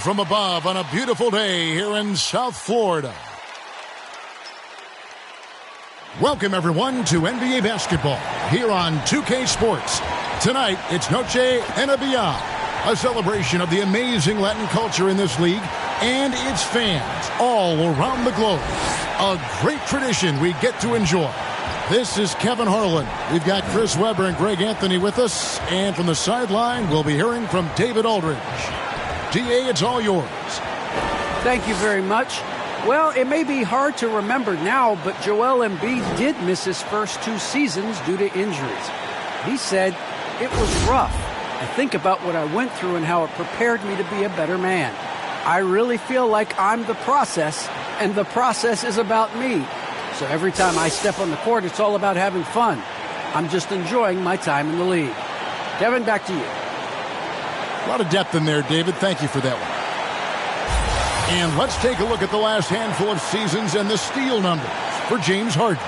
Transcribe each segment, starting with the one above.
From above on a beautiful day here in South Florida. Welcome, everyone, to NBA basketball here on 2K Sports. Tonight, it's Noche NBA, a celebration of the amazing Latin culture in this league and its fans all around the globe. A great tradition we get to enjoy. This is Kevin Harlan. We've got Chris Webber and Greg Anthony with us. And from the sideline, we'll be hearing from David Aldridge. DA, it's all yours. Thank you very much. Well, it may be hard to remember now, but Joel Embiid did miss his first 2 seasons due to injuries. He said, "It was rough. I think about what I went through and how it prepared me to be a better man. I really feel like I'm the process, and the process is about me. So every time I step on the court, it's all about having fun. I'm just enjoying my time in the league." Kevin, back to you. A lot of depth in there, David. Thank you for that one. And let's take a look at the last handful of seasons and the steal numbers for James Harden.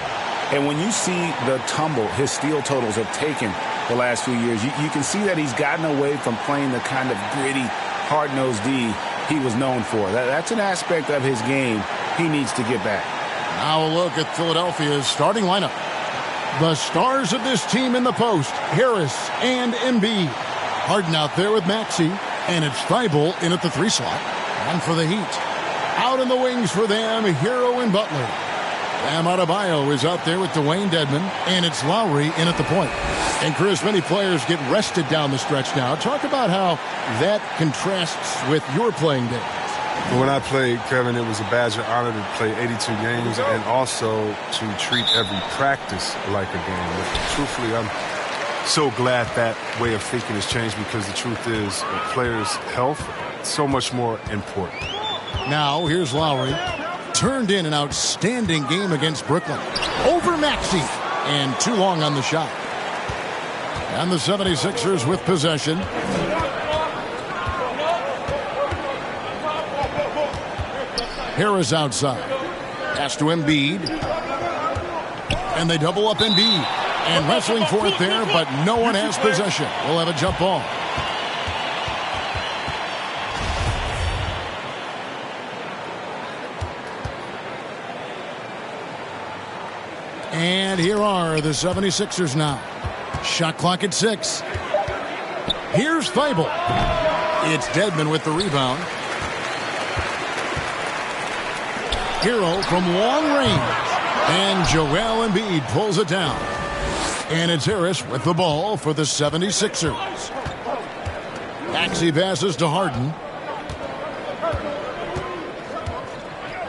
And when you see the tumble his steal totals have taken the last few years, you can see that he's gotten away from playing the kind of gritty, hard-nosed D he was known for. That's an aspect of his game he needs to get back. Now a look at Philadelphia's starting lineup. The stars of this team in the post, Harris and Embiid. Harden out there with Maxey, and it's Thibault in at the 3 slot. And for the Heat, out in the wings for them, Hero and Butler. Bam Adebayo is out there with Dwayne Dedmon, and it's Lowry in at the point. And Chris, many players get rested down the stretch now. Talk about how that contrasts with your playing days. When I played, Kevin, it was a badge of honor to play 82 games and also to treat every practice like a game. But truthfully, I'm so glad that way of thinking has changed, because the truth is players' health is so much more important. Now, here's Lowry. Turned in an outstanding game against Brooklyn. Over Maxey. And too long on the shot. And the 76ers with possession. Harris outside. Pass to Embiid. And they double up Embiid. And wrestling for it there, but no one has possession. We'll have a jump ball. And here are the 76ers now. Shot clock at 6. Here's Thibault. It's Dedmon with the rebound. Hero from long range. And Joel Embiid pulls it down. And it's Harris with the ball for the 76ers. Maxey passes to Harden.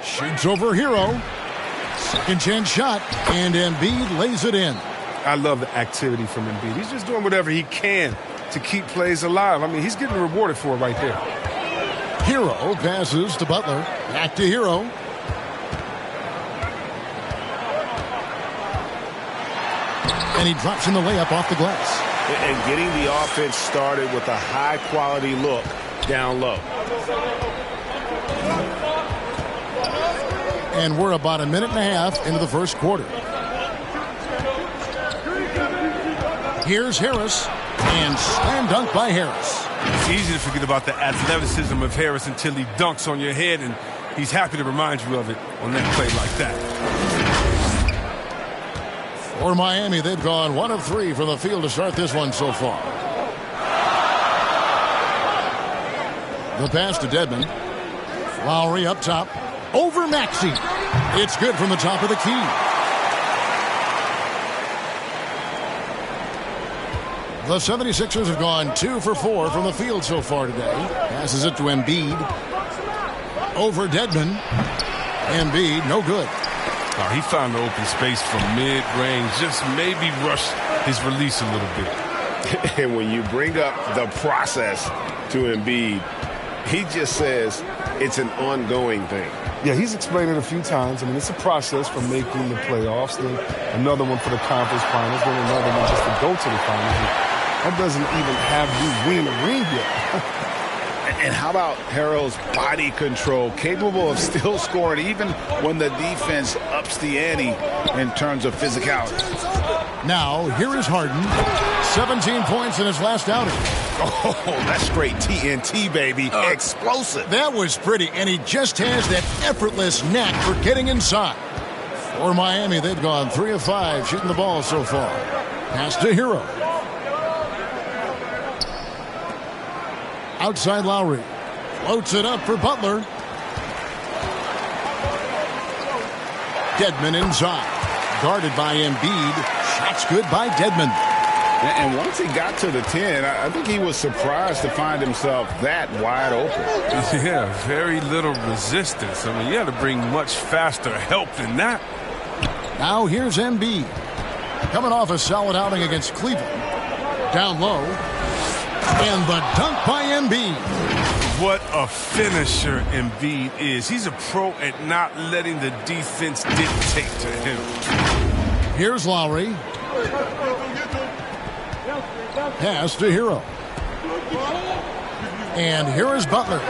Shoots over Hero. Second chance shot. And Embiid lays it in. I love the activity from Embiid. He's just doing whatever he can to keep plays alive. I mean, he's getting rewarded for it right there. Hero passes to Butler. Back to Hero. And he drops in the layup off the glass. And getting the offense started with a high-quality look down low. And we're about a minute and a half into the first quarter. Here's Harris. And slam dunk by Harris. It's easy to forget about the athleticism of Harris until he dunks on your head, and he's happy to remind you of it on that play like that. For Miami, they've gone 1 of 3 from the field to start this one so far. The pass to Dedmon. Lowry up top. Over Maxey. It's good from the top of the key. The 76ers have gone 2 for 4 from the field so far today. Passes it to Embiid. Over Dedmon. Embiid, no good. Oh, he found the open space from mid-range. Just maybe rush his release a little bit. And when you bring up the process to Embiid, he just says it's an ongoing thing. Yeah, he's explained it a few times. I mean, it's a process from making the playoffs, then another one for the conference finals, then another one just to go to the finals. That doesn't even have you win a ring yet. And how about Harrell's body control, capable of still scoring even when the defense ups the ante in terms of physicality. Now, here is Harden. 17 points in his last outing. Oh, that's straight TNT, baby. Explosive. That was pretty, and he just has that effortless knack for getting inside. For Miami, they've gone 3 of 5 shooting the ball so far. Pass to Hero. Outside Lowry. Floats it up for Butler. Dedmon inside. Guarded by Embiid. Shots good by Dedmon. And once he got to the 10, I think he was surprised to find himself that wide open. Yeah, very little resistance. I mean, you had to bring much faster help than that. Now here's Embiid. Coming off a solid outing against Cleveland. Down low. And the dunk by Embiid. What a finisher Embiid is. He's a pro at not letting the defense dictate to him. Here's Lowry. Pass to Hero. And here is Butler.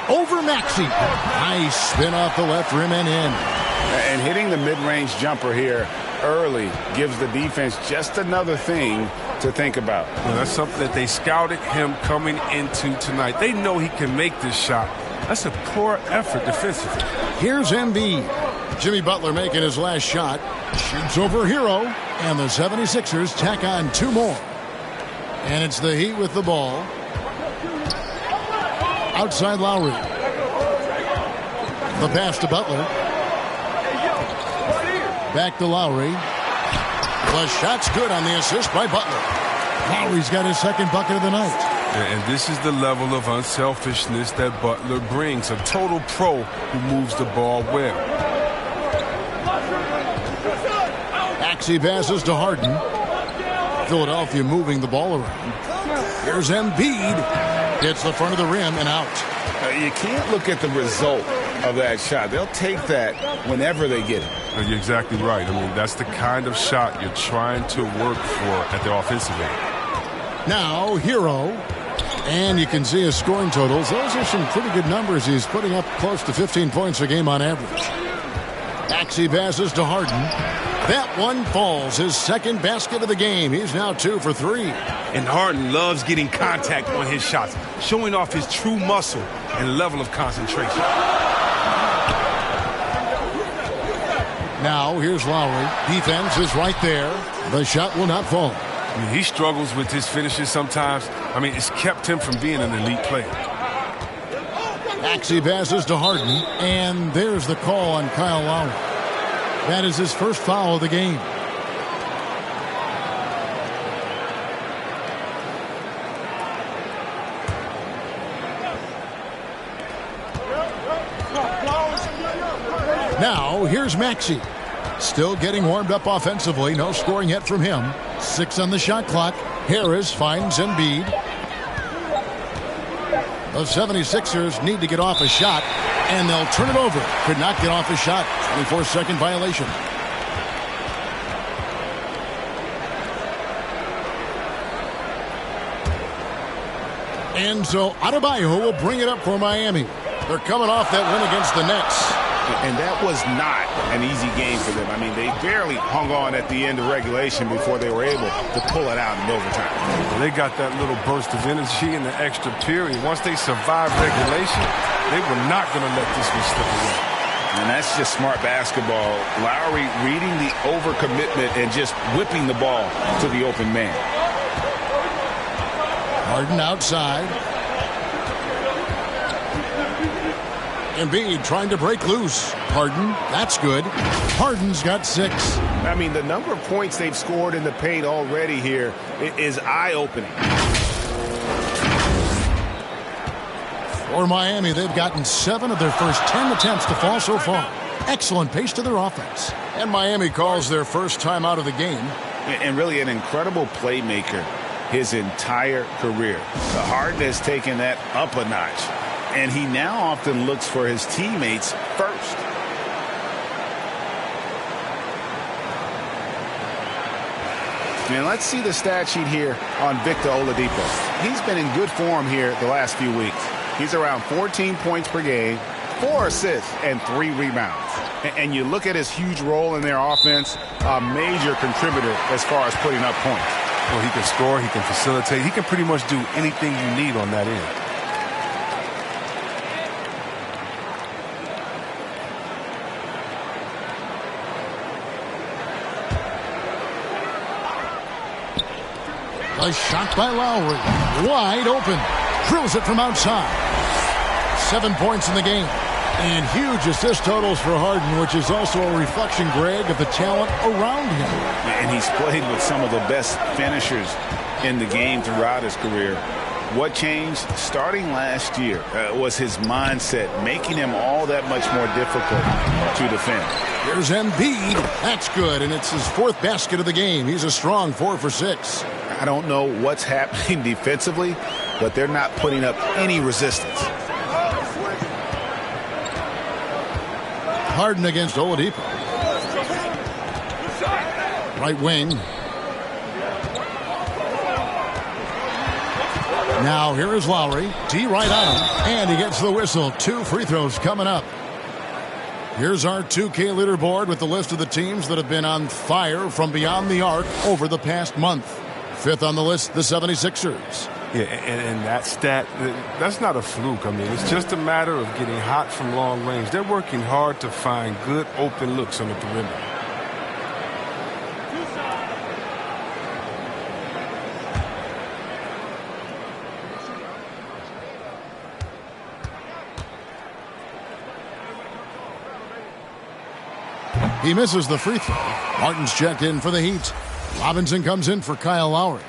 Over Maxey. Nice spin off the left rim and in. And hitting the mid-range jumper here early gives the defense just another thing to think about. Well, that's something that they scouted him coming into tonight. They know he can make this shot. That's a poor effort defensively. Here's Embiid. Jimmy Butler making his last shot. Shoots over Hero. And the 76ers tack on 2 more. And it's the Heat with the ball. Outside Lowry. The pass to Butler. Back to Lowry. The shot's good on the assist by Butler. Lowry's got his second bucket of the night. And this is the level of unselfishness that Butler brings. A total pro who moves the ball well. Maxey passes to Harden. Philadelphia moving the ball around. Here's Embiid. Hits the front of the rim and out. You can't look at the result of that shot. They'll take that whenever they get it. You're exactly right. I mean, that's the kind of shot you're trying to work for at the offensive end. Now, Hero. And you can see his scoring totals. Those are some pretty good numbers. He's putting up close to 15 points a game on average. Maxey passes to Harden. That one falls. His second basket of the game. He's now 2 for 3. And Harden loves getting contact on his shots, showing off his true muscle and level of concentration. Now, here's Lowry. Defense is right there. The shot will not fall. I mean, he struggles with his finishes sometimes. I mean, it's kept him from being an elite player. Maxey passes to Harden, and there's the call on Kyle Lowry. That is his first foul of the game. Now, here's Maxey. Still getting warmed up offensively. No scoring yet from him. 6 on the shot clock. Harris finds Embiid. The 76ers need to get off a shot, and they'll turn it over. Could not get off a shot. 24-second violation. And so Adebayo will bring it up for Miami. They're coming off that win against the Nets. And that was not an easy game for them. I mean, they barely hung on at the end of regulation before they were able to pull it out in overtime. They got that little burst of energy in the extra period. Once they survived regulation, they were not going to let this one slip away. And that's just smart basketball. Lowry reading the overcommitment and just whipping the ball to the open man. Harden outside. Embiid trying to break loose. Harden, that's good. Harden's got 6. I mean, the number of points they've scored in the paint already here is eye-opening. For Miami, they've gotten 7 of their first 10 attempts to fall so far. Excellent pace to their offense. And Miami calls their first time out of the game. And really an incredible playmaker his entire career. The Harden has taken that up a notch. And he now often looks for his teammates first. And let's see the stat sheet here on Victor Oladipo. He's been in good form here the last few weeks. He's around 14 points per game, 4 assists, and 3 rebounds. And you look at his huge role in their offense, a major contributor as far as putting up points. Well, he can score, he can facilitate, he can pretty much do anything you need on that end. A shot by Lowry. Wide open. Drills it from outside. 7 points in the game. And huge assist totals for Harden, which is also a reflection, Greg, of the talent around him. And he's played with some of the best finishers in the game throughout his career. What changed starting last year was his mindset, making him all that much more difficult to defend. Here's Embiid. That's good, and it's his 4th basket of the game. He's a strong 4 for 6. I don't know what's happening defensively, but they're not putting up any resistance. Harden against Oladipo. Right wing. Now here is Lowry. D right on him. And he gets the whistle. 2 free throws coming up. Here's our 2K leaderboard with the list of the teams that have been on fire from beyond the arc over the past month. 5th on the list, the 76ers. Yeah, and that stat, that's not a fluke. I mean, it's just a matter of getting hot from long range. They're working hard to find good open looks on the perimeter. He misses the free throw. Martin's checked in for the Heat. Robinson comes in for Kyle Lowry.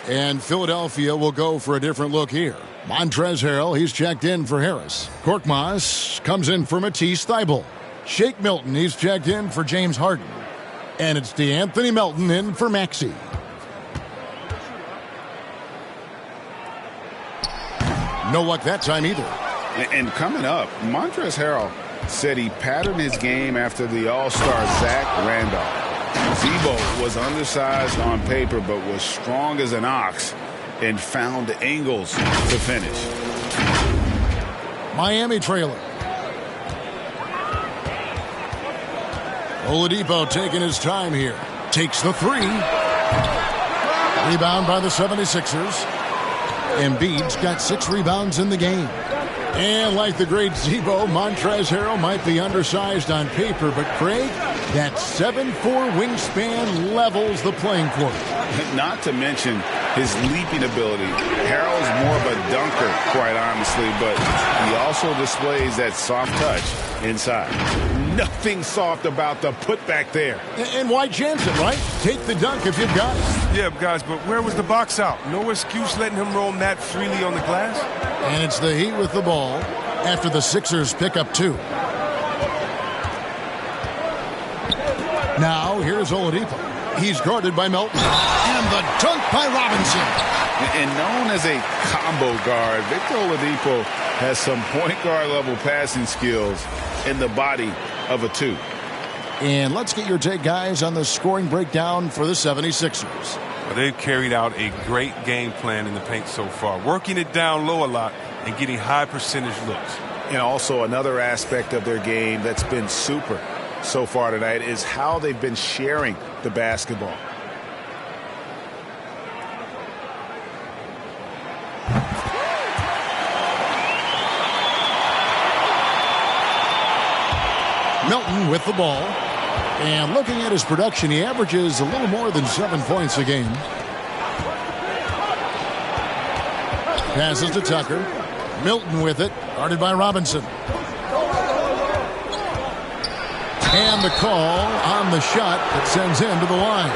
And Philadelphia will go for a different look here. Montrezl Harrell, he's checked in for Harris. Korkmaz comes in for Matisse Thybulle. Shake Milton, he's checked in for James Harden. And it's DeAnthony Melton in for Maxey. No luck that time either. And coming up, Montrezl Harrell said he patterned his game after the All-Star Zach Randolph. Z-Bo was undersized on paper but was strong as an ox and found angles to finish. Miami trailer. Oladipo taking his time here. Takes the 3. Rebound by the 76ers. Embiid's got 6 rebounds in the game. And like the great Z-Bo, Montrezl Harrell might be undersized on paper, but Craig, that 7'4" wingspan levels the playing court. Not to mention his leaping ability. Harrell's more of a dunker, quite honestly, but he also displays that soft touch inside. Nothing soft about the putback there. And why chance it, right? Take the dunk if you've got it. Yeah, guys, but where was the box out? No excuse letting him roam that freely on the glass? And it's the Heat with the ball after the Sixers pick up 2. Now, here's Oladipo. He's guarded by Melton. And the dunk by Robinson. And known as a combo guard, Victor Oladipo has some point guard level passing skills in the body of a 2. And let's get your take, guys, on the scoring breakdown for the 76ers. Well, they've carried out a great game plan in the paint so far, working it down low a lot and getting high percentage looks. And also another aspect of their game that's been super so far tonight is how they've been sharing the basketball. Melton with the ball. And looking at his production, he averages a little more than 7 points a game. Passes to Tucker. Milton with it, guarded by Robinson. And the call on the shot that sends him to the line.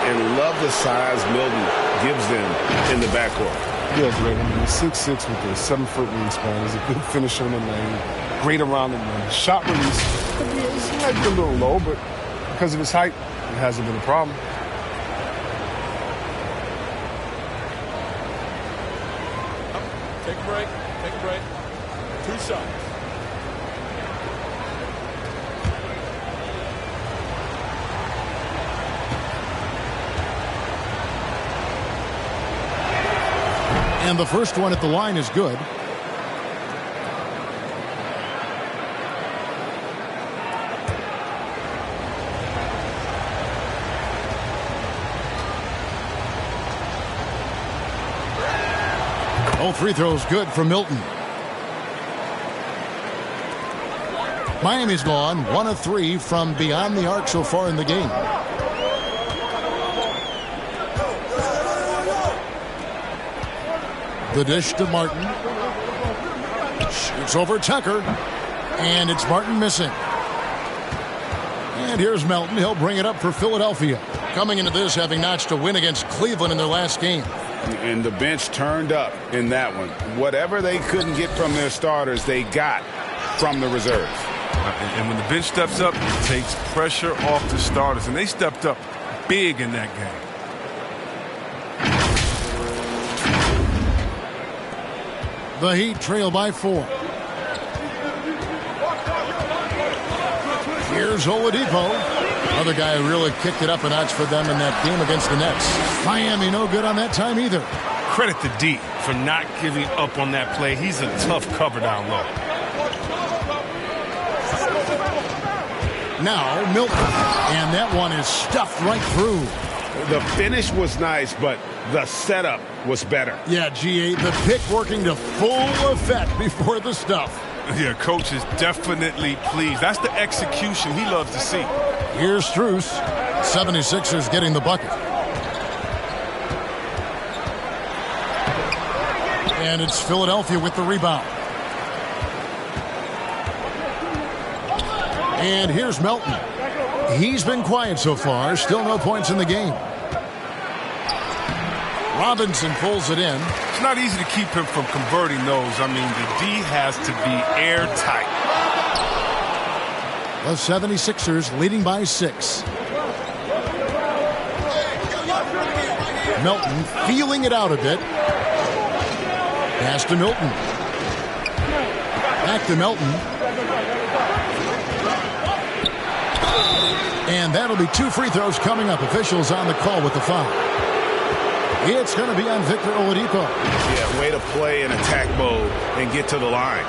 And love the size Milton gives them in the backcourt. Yeah, great. I mean, 6'6" with a 7-foot wingspan. He's a good finisher in the lane. Great around the rim. Shot release. It might be a little low, but because of his height, it hasn't been a problem. Take a break. Take a break. 2 shots. And the first one at the line is good. Both free throws good for Milton. Miami's gone 1 of 3 from beyond the arc so far in the game. The dish to Martin. Shoots over Tucker. And it's Martin missing. And here's Melton. He'll bring it up for Philadelphia. Coming into this, having notched a win against Cleveland in their last game. And the bench turned up in that one. Whatever they couldn't get from their starters, they got from the reserves. And when the bench steps up, it takes pressure off the starters. And they stepped up big in that game. The Heat trail by 4. Here's Oladipo. Another guy who really kicked it up a notch for them in that game against the Nets. Miami no good on that time either. Credit to D for not giving up on that play. He's a tough cover down low. Now Milton. And that one is stuffed right through. The finish was nice, but the setup was better. Yeah, GA, the pick working to full effect before the stuff. Yeah, coach is definitely pleased. That's the execution he loves to see. Here's Strus. 76ers getting the bucket. And it's Philadelphia with the rebound. And here's Melton. He's been quiet so far. Still no points in the game. Robinson pulls it in. It's not easy to keep him from converting those. I mean, the D has to be airtight. The 76ers leading by 6. Melton feeling it out a bit. Pass to Milton. Back to Melton. And that'll be 2 free throws coming up. Officials on the call with the foul. It's going to be on Victor Oladipo. Yeah, way to play in attack mode and get to the line.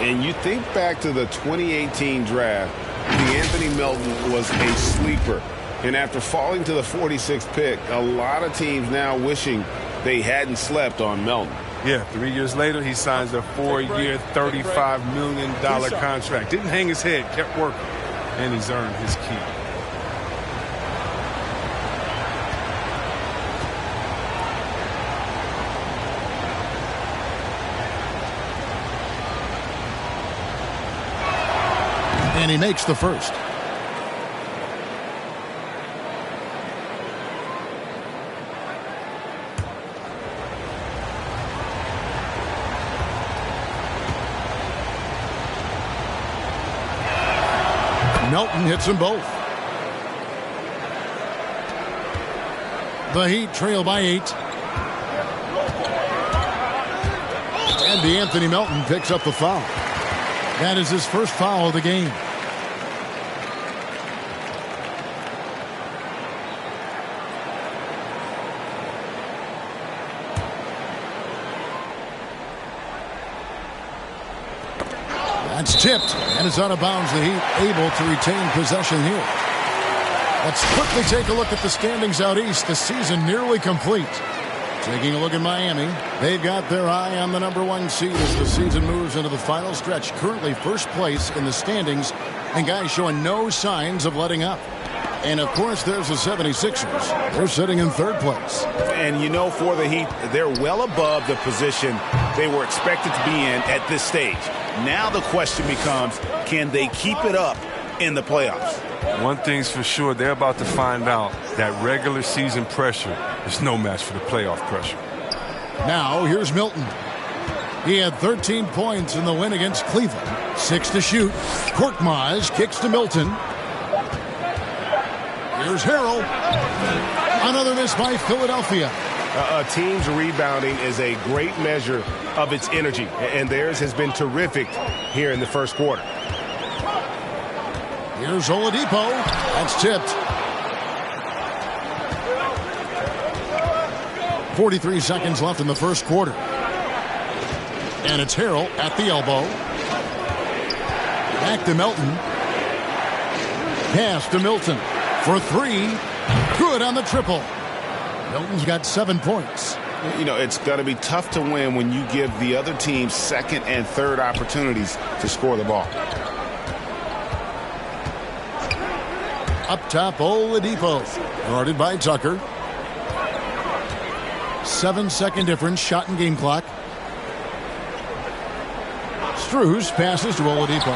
And you think back to the 2018 draft, DeAnthony Melton was a sleeper. And after falling to the 46th pick, a lot of teams now wishing they hadn't slept on Melton. Yeah, 3 years later, he signs a 4-year, $35 million contract. Didn't hang his head, kept working, and he's earned his keep. And he makes the first. Melton hits them both. The Heat trail by 8. And DeAnthony Melton picks up the foul. That is his first foul of the game. That's tipped, and it's out of bounds. The Heat able to retain possession here. Let's quickly take a look at the standings out east. The season nearly complete. Taking a look at Miami, they've got their eye on the #1 seed as the season moves into the final stretch. Currently first place in the standings, and guys showing no signs of letting up. And, of course, there's the 76ers. They're sitting in 3rd place. And, you know, for the Heat, they're well above the position they were expected to be in at this stage. Now the question becomes, can they keep it up in the playoffs? One thing's for sure, they're about to find out that regular season pressure is no match for the playoff pressure. Now, here's Milton. He had 13 points in the win against Cleveland. 6 to shoot. Korkmaz kicks to Milton. Here's Harrell. Another miss by Philadelphia. A team's rebounding is a great measure of its energy, and theirs has been terrific here in the first quarter. Here's Oladipo. That's tipped. 43 seconds left in the first quarter. And it's Harrell at the elbow. Back to Melton. Pass to Milton for 3. Good on the triple. Milton's got 7 points. You know, it's going to be tough to win when you give the other team second and third opportunities to score the ball. Up top, Oladipo, guarded by Tucker. 7-second difference, shot and game clock. Strus passes to Oladipo.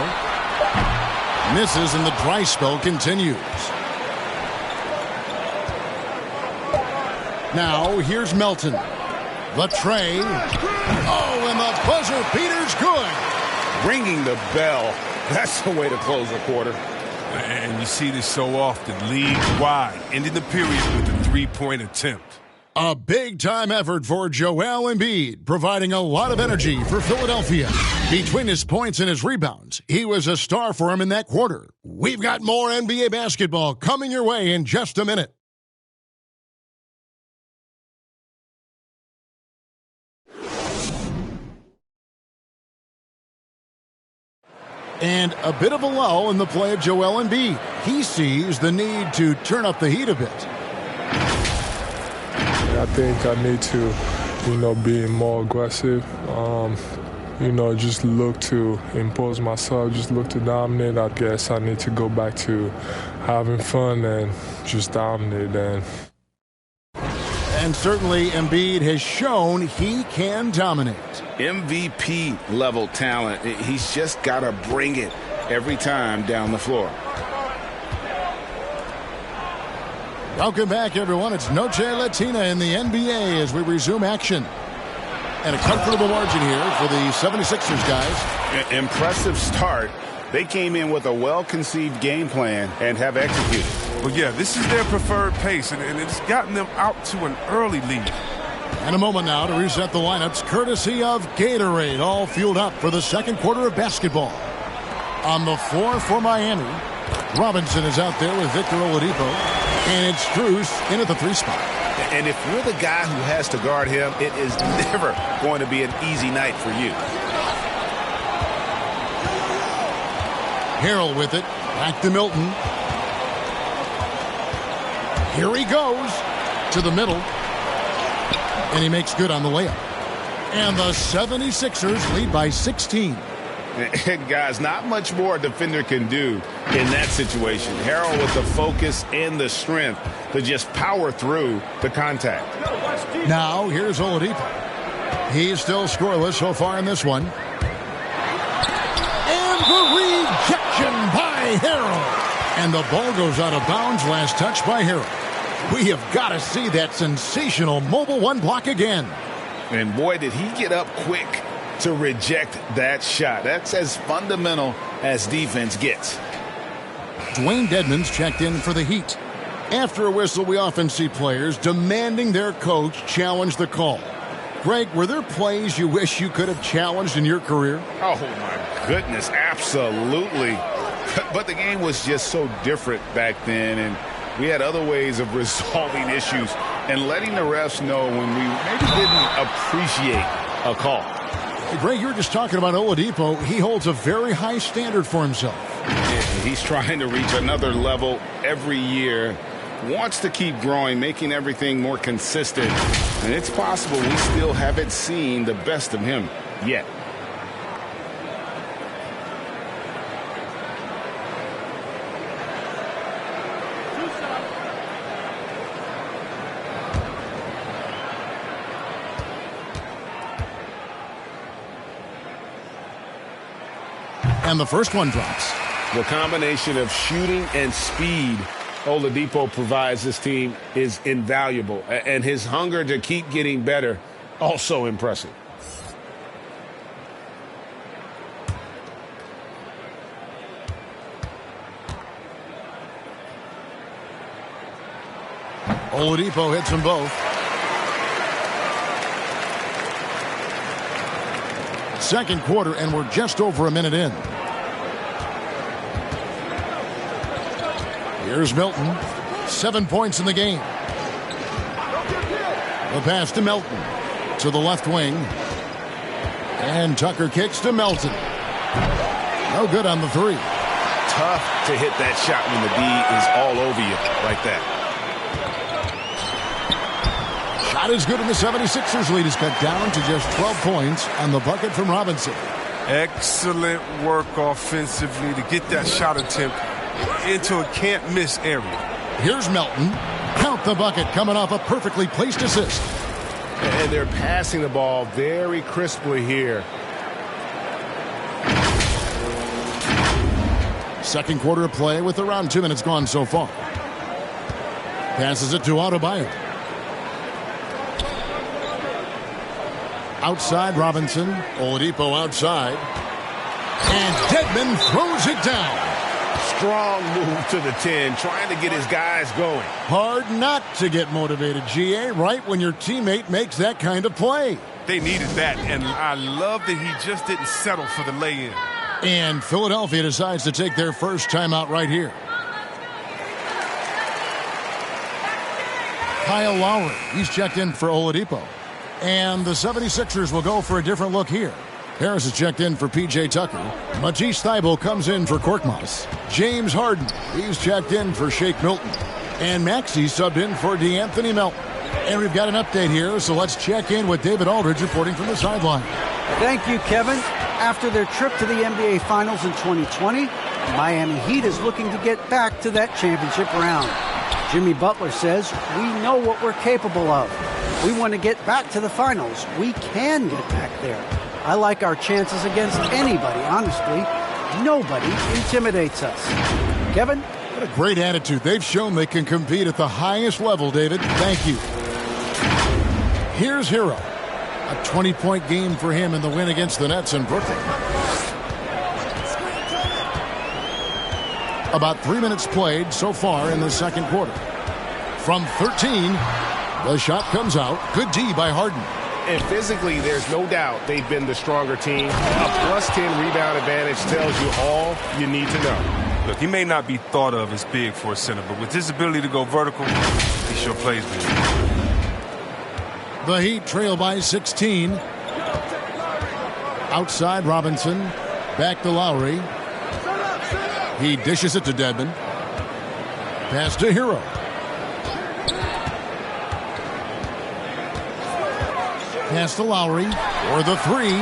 Misses, and the dry spell continues. Now, here's Melton. The tray. Oh, and the buzzer beater's good. Ringing the bell. That's the way to close a quarter. And you see this so often, league-wide, ending the period with a three-point attempt. A big-time effort for Joel Embiid, providing a lot of energy for Philadelphia. Between his points and his rebounds, he was a star for him in that quarter. We've got more NBA basketball coming your way in just a minute. And a bit of a lull in the play of Joel Embiid. He sees the need to turn up the heat a bit. I think I need to, be more aggressive. Just look to impose myself, just look to dominate. I guess I need to go back to having fun and just dominate. And certainly Embiid has shown he can dominate. MVP level talent. He's just got to bring it every time down the floor. Welcome back, everyone. It's Noche Latina in the NBA as we resume action. And a comfortable margin here for the 76ers, guys. Impressive start. They came in with a well-conceived game plan and have executed. Well, yeah, this is their preferred pace, and it's gotten them out to an early lead. And a moment now to reset the lineups, courtesy of Gatorade, all fueled up for the second quarter of basketball. On the floor for Miami, Robinson is out there with Victor Oladipo, and it's Strus in at the 3 spot. And if you're the guy who has to guard him, it is never going to be an easy night for you. Harrell with it, back to Milton. Here he goes to the middle. And he makes good on the layup. And the 76ers lead by 16. And guys, not much more a defender can do in that situation. Harrell with the focus and the strength to just power through the contact. Now, here's Oladipo. He's still scoreless so far in this one. And the rejection by Harrell. And the ball goes out of bounds. Last touch by Harrell. We have got to see that sensational mobile one block again. And boy, did he get up quick to reject that shot. That's as fundamental as defense gets. Dwayne Dedmon's checked in for the Heat. After a whistle, we often see players demanding their coach challenge the call. Greg, were there plays you wish you could have challenged in your career? Oh, my goodness, absolutely. But the game was just so different back then, and we had other ways of resolving issues and letting the refs know when we maybe didn't appreciate a call. Hey, Greg, you were just talking about Oladipo. He holds a very high standard for himself. Yeah, he's trying to reach another level every year. Wants to keep growing, making everything more consistent. And it's possible we still haven't seen the best of him yet. And the first one drops. The combination of shooting and speed Oladipo provides this team is invaluable. And his hunger to keep getting better, also impressive. Oladipo hits them both. Second quarter, and we're just over a minute in. Here's Milton. 7 points in the game. The pass to Melton. To the left wing. And Tucker kicks to Melton. No good on the 3. Tough to hit that shot when the D is all over you like that. Not as good, in the 76ers lead is cut down to just 12 points on the bucket from Robinson. Excellent work offensively to get that shot attempt into a can't-miss area. Here's Melton. Count the bucket, coming off a perfectly placed assist. And they're passing the ball very crisply here. Second quarter of play with around 2 minutes gone so far. Passes it to Adebayo. Outside Robinson. Oladipo outside. And Dedmon throws it down. Strong move to the 10, trying to get his guys going. Hard not to get motivated, GA, right when your teammate makes that kind of play. They needed that, and I love that he just didn't settle for the lay-in. And Philadelphia decides to take their first timeout right here. Kyle Lowry, he's checked in for Oladipo. And the 76ers will go for a different look here. Harris is checked in for P.J. Tucker. Matisse Thybulle comes in for Korkmaz. James Harden, he's checked in for Shake Milton. And Maxey subbed in for DeAnthony Melton. And we've got an update here, so let's check in with David Aldridge reporting from the sideline. Thank you, Kevin. After their trip to the NBA Finals in 2020, Miami Heat is looking to get back to that championship round. Jimmy Butler says, we know what we're capable of. We want to get back to the finals. We can get back there. I like our chances against anybody, honestly. Nobody intimidates us. Kevin? What a great attitude. They've shown they can compete at the highest level, David. Thank you. Here's Hero. A 20-point game for him in the win against the Nets in Brooklyn. About 3 minutes played so far in the second quarter. From 13, the shot comes out. Good D by Harden. And physically, there's no doubt they've been the stronger team. A plus 10 rebound advantage tells you all you need to know. Look, he may not be thought of as big for a center, but with his ability to go vertical, he sure plays big. The Heat trail by 16. Outside Robinson. Back to Lowry. He dishes it to Dedmon. Pass to Hero. Pass to Lowry for the three.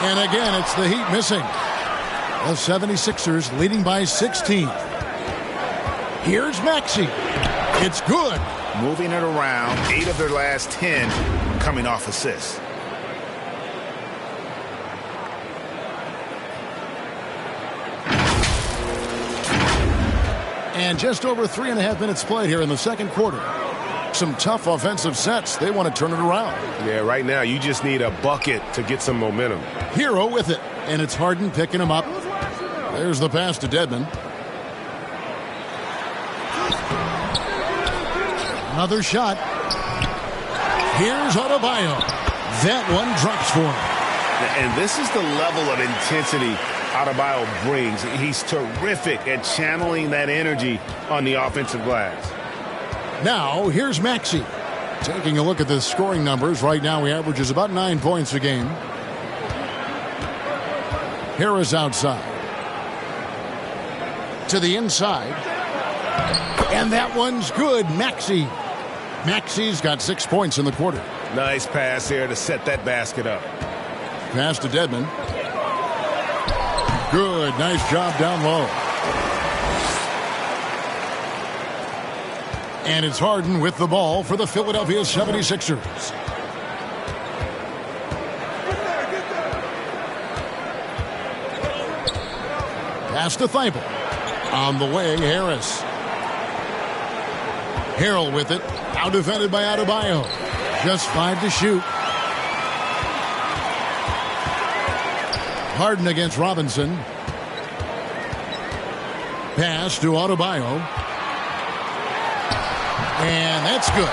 And again, it's the Heat missing. The 76ers leading by 16. Here's Maxey. It's good. Moving it around, 8 of their last 10 coming off assists. And just over 3.5 minutes played here in the second quarter. Some tough offensive sets. They want to turn it around. Yeah, right now you just need a bucket to get some momentum. Hero with it. And it's Harden picking him up. There's the pass to Dedmon. Another shot. Here's Adebayo. That one drops for him. And this is the level of intensity Adebayo brings. He's terrific at channeling that energy on the offensive glass. Now, here's Maxey. Taking a look at the scoring numbers. Right now, he averages about 9 points a game. Harris outside. To the inside. And that one's good. Maxey. Maxey's got 6 points in the quarter. Nice pass there to set that basket up. Pass to Dedmon. Good. Nice job down low. And it's Harden with the ball for the Philadelphia 76ers. Pass to Thybulle. On the way, Harris. Harrell with it. Out defended by Adebayo. Just 5 to shoot. Harden against Robinson. Pass to Adebayo. And that's good.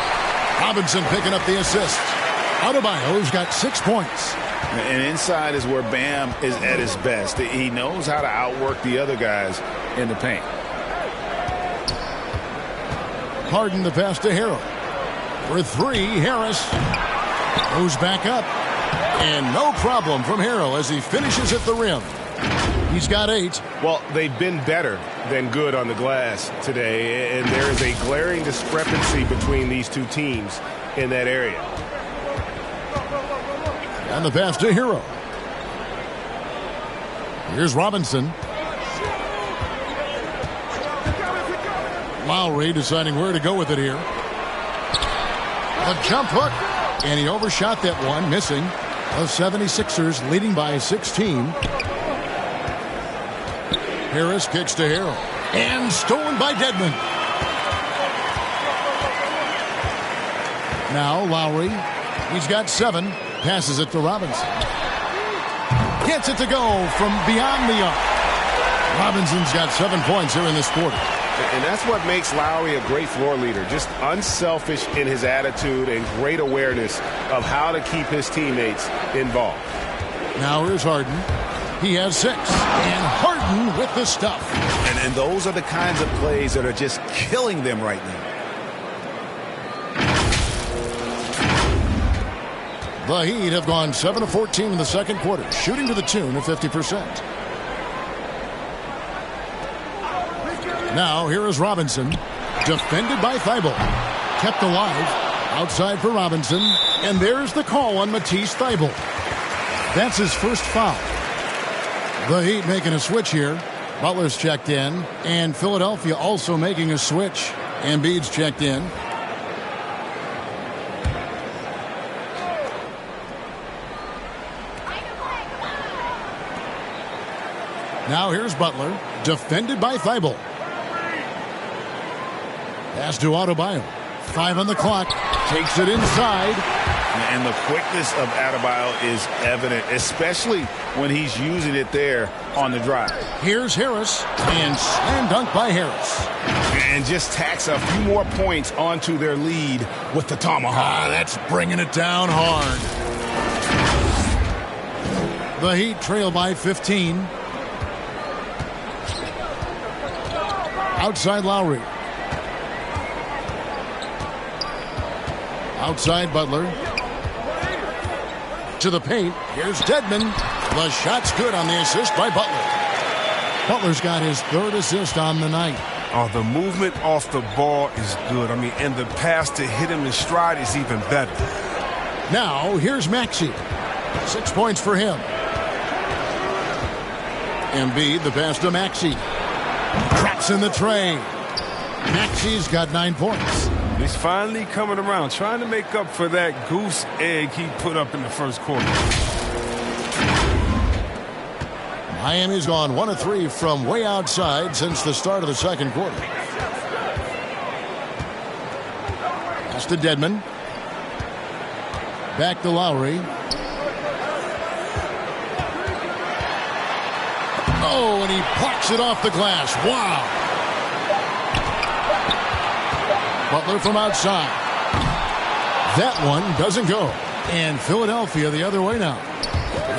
Robinson picking up the assist. Adebayo's got 6 points. And inside is where Bam is at his best. He knows how to outwork the other guys in the paint. Harden the pass to Harrell. For 3, Harris goes back up. And no problem from Harrell as he finishes at the rim. He's got 8. Well, they've been better than good on the glass today, and there is a glaring discrepancy between these two teams. in that area. And the pass to Hero. Here's Robinson. Lowry deciding where to go with it here. A jump hook. And he overshot that one, missing. The 76ers leading by 16. Harris kicks to Hero. And stolen by Dedmon. Now Lowry. He's got 7. Passes it to Robinson. Gets it to go from beyond the arc. Robinson's got 7 points here in this quarter. And that's what makes Lowry a great floor leader. Just unselfish in his attitude and great awareness of how to keep his teammates involved. Now here's Harden. He has 6. And Harden with the stuff. And those are the kinds of plays that are just killing them right now. The Heat have gone 7 of 14 in the second quarter, shooting to the tune of 50%. Now here is Robinson, defended by Thibault. Kept alive, outside for Robinson, and there's the call on Matisse Thybulle. That's his first foul. The Heat making a switch here. Butler's checked in, and Philadelphia also making a switch. Embiid's checked in. Now here's Butler, defended by Thybulle. Pass to Adebayo. 5 on the clock. Takes it inside. And the quickness of Adebayo is evident, especially when he's using it there on the drive. Here's Harris, and slam dunk by Harris. And just tacks a few more points onto their lead with the tomahawk. That's bringing it down hard. The Heat trail by 15. Outside Lowry. Outside Butler. To the paint. Here's Dedmon. The shot's good on the assist by Butler. Butler's got his 3rd assist on the night. Oh, the movement off the ball is good. I mean, and the pass to hit him in stride is even better. Now, here's Maxey. 6 points for him. Embiid, the pass to Maxey. Traps in the tray. Maxey's got 9 points. He's finally coming around, trying to make up for that goose egg he put up in the first quarter. Miami's gone 1 of 3 from way outside since the start of the second quarter. Pass to Dedmon. Back to Lowry. Oh, and he plucks it off the glass. Wow. Butler from outside. That one doesn't go. And Philadelphia the other way now.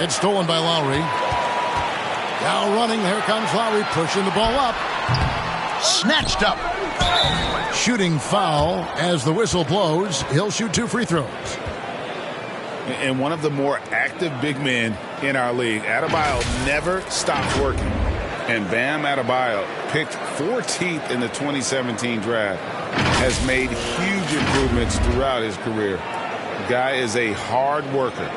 It's stolen by Lowry. Now running. Here comes Lowry pushing the ball up. Snatched up. Shooting foul as the whistle blows. He'll shoot 2 free throws. And one of the more active big men in our league. Adebayo never stops working. And Bam Adebayo, picked 14th in the 2017 draft, has made huge improvements throughout his career. The guy is a hard worker.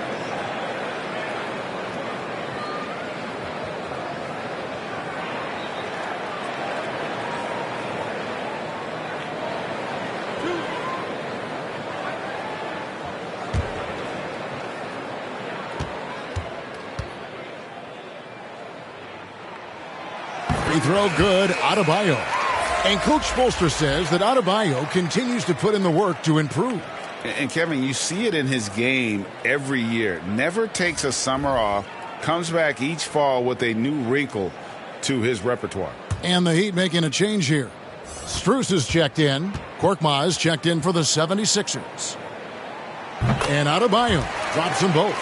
Free throw good, Adebayo. And Coach Spoelstra says that Adebayo continues to put in the work to improve. And Kevin, you see it in his game every year. Never takes a summer off, comes back each fall with a new wrinkle to his repertoire. And the Heat making a change here. Strus is checked in. Korkmaz checked in for the 76ers. And Adebayo drops them both.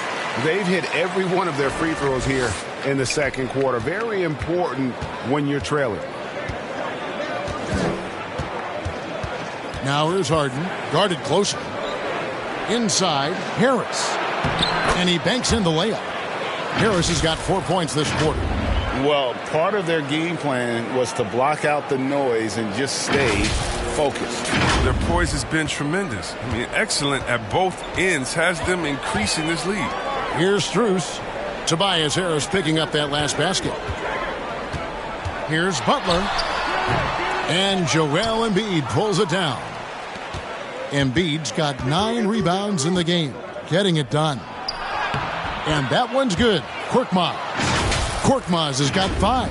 They've hit every one of their free throws here in the second quarter. Very important when you're trailing. Now here's Harden, guarded closely. Inside, Harris. And he banks in the layup. Harris has got 4 points this quarter. Well, part of their game plan was to block out the noise and just stay focus. Their poise has been tremendous. I mean, excellent at both ends, has them increasing this lead. Here's Strus. Tobias Harris picking up that last basket. Here's Butler. And Joel Embiid pulls it down. Embiid's got 9 rebounds in the game, getting it done. And that one's good. Korkmaz has got 5.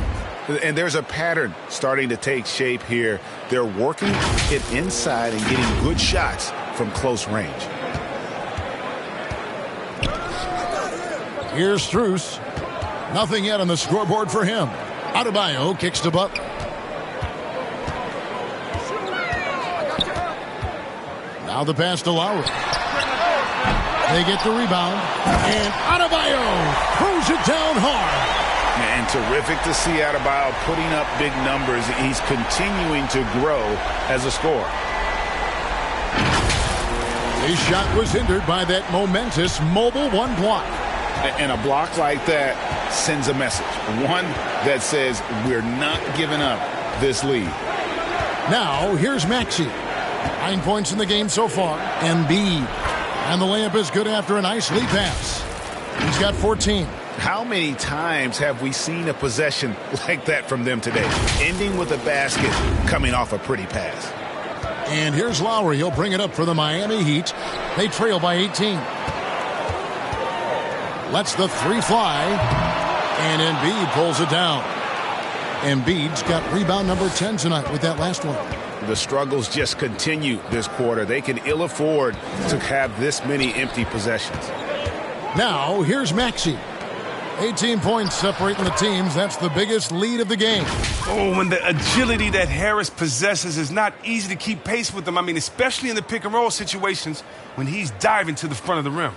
And there's a pattern starting to take shape here. They're working it inside and getting good shots from close range. Here's Strus. Nothing yet on the scoreboard for him. Adebayo kicks to Butler. Now the pass to Lowry. They get the rebound. And Adebayo throws it down hard. And terrific to see Adebayo putting up big numbers. He's continuing to grow as a scorer. His shot was hindered by that momentous mobile 1 block. And a block like that sends a message. One that says we're not giving up this lead. Now, here's Maxey. 9 points in the game so far. Embiid. And the layup is good after a nice lead pass. He's got 14. How many times have we seen a possession like that from them today? Ending with a basket, coming off a pretty pass. And here's Lowry. He'll bring it up for the Miami Heat. They trail by 18. Lets the 3 fly. And Embiid pulls it down. Embiid's got rebound number 10 tonight with that last one. The struggles just continue this quarter. They can ill afford to have this many empty possessions. Now, here's Maxey. 18 points separating the teams. That's the biggest lead of the game. Oh, and the agility that Harris possesses is not easy to keep pace with him. I mean, especially in the pick-and-roll situations when he's diving to the front of the rim.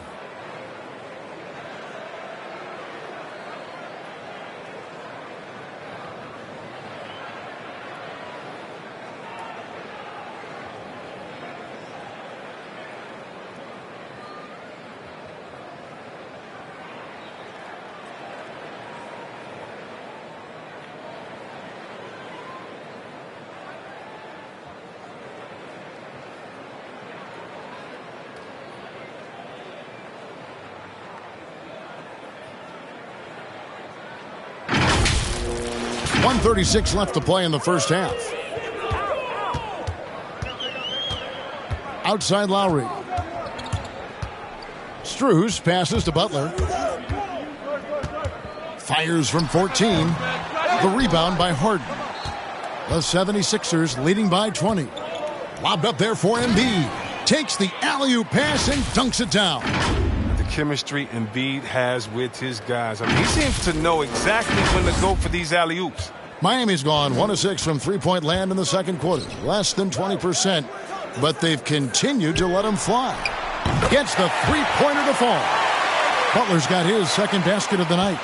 .136 left to play in the first half. Outside Lowry. Strus passes to Butler. Fires from 14. The rebound by Harden. The 76ers leading by 20. Lobbed up there for Embiid. Takes the alley-oop pass and dunks it down. The chemistry Embiid has with his guys. I mean, he seems to know exactly when to go for these alley-oops. Miami's gone 1 of 6 from three-point land in the second quarter. Less than 20%, but they've continued to let him fly. Gets the three-pointer to fall. Butler's got his second basket of the night.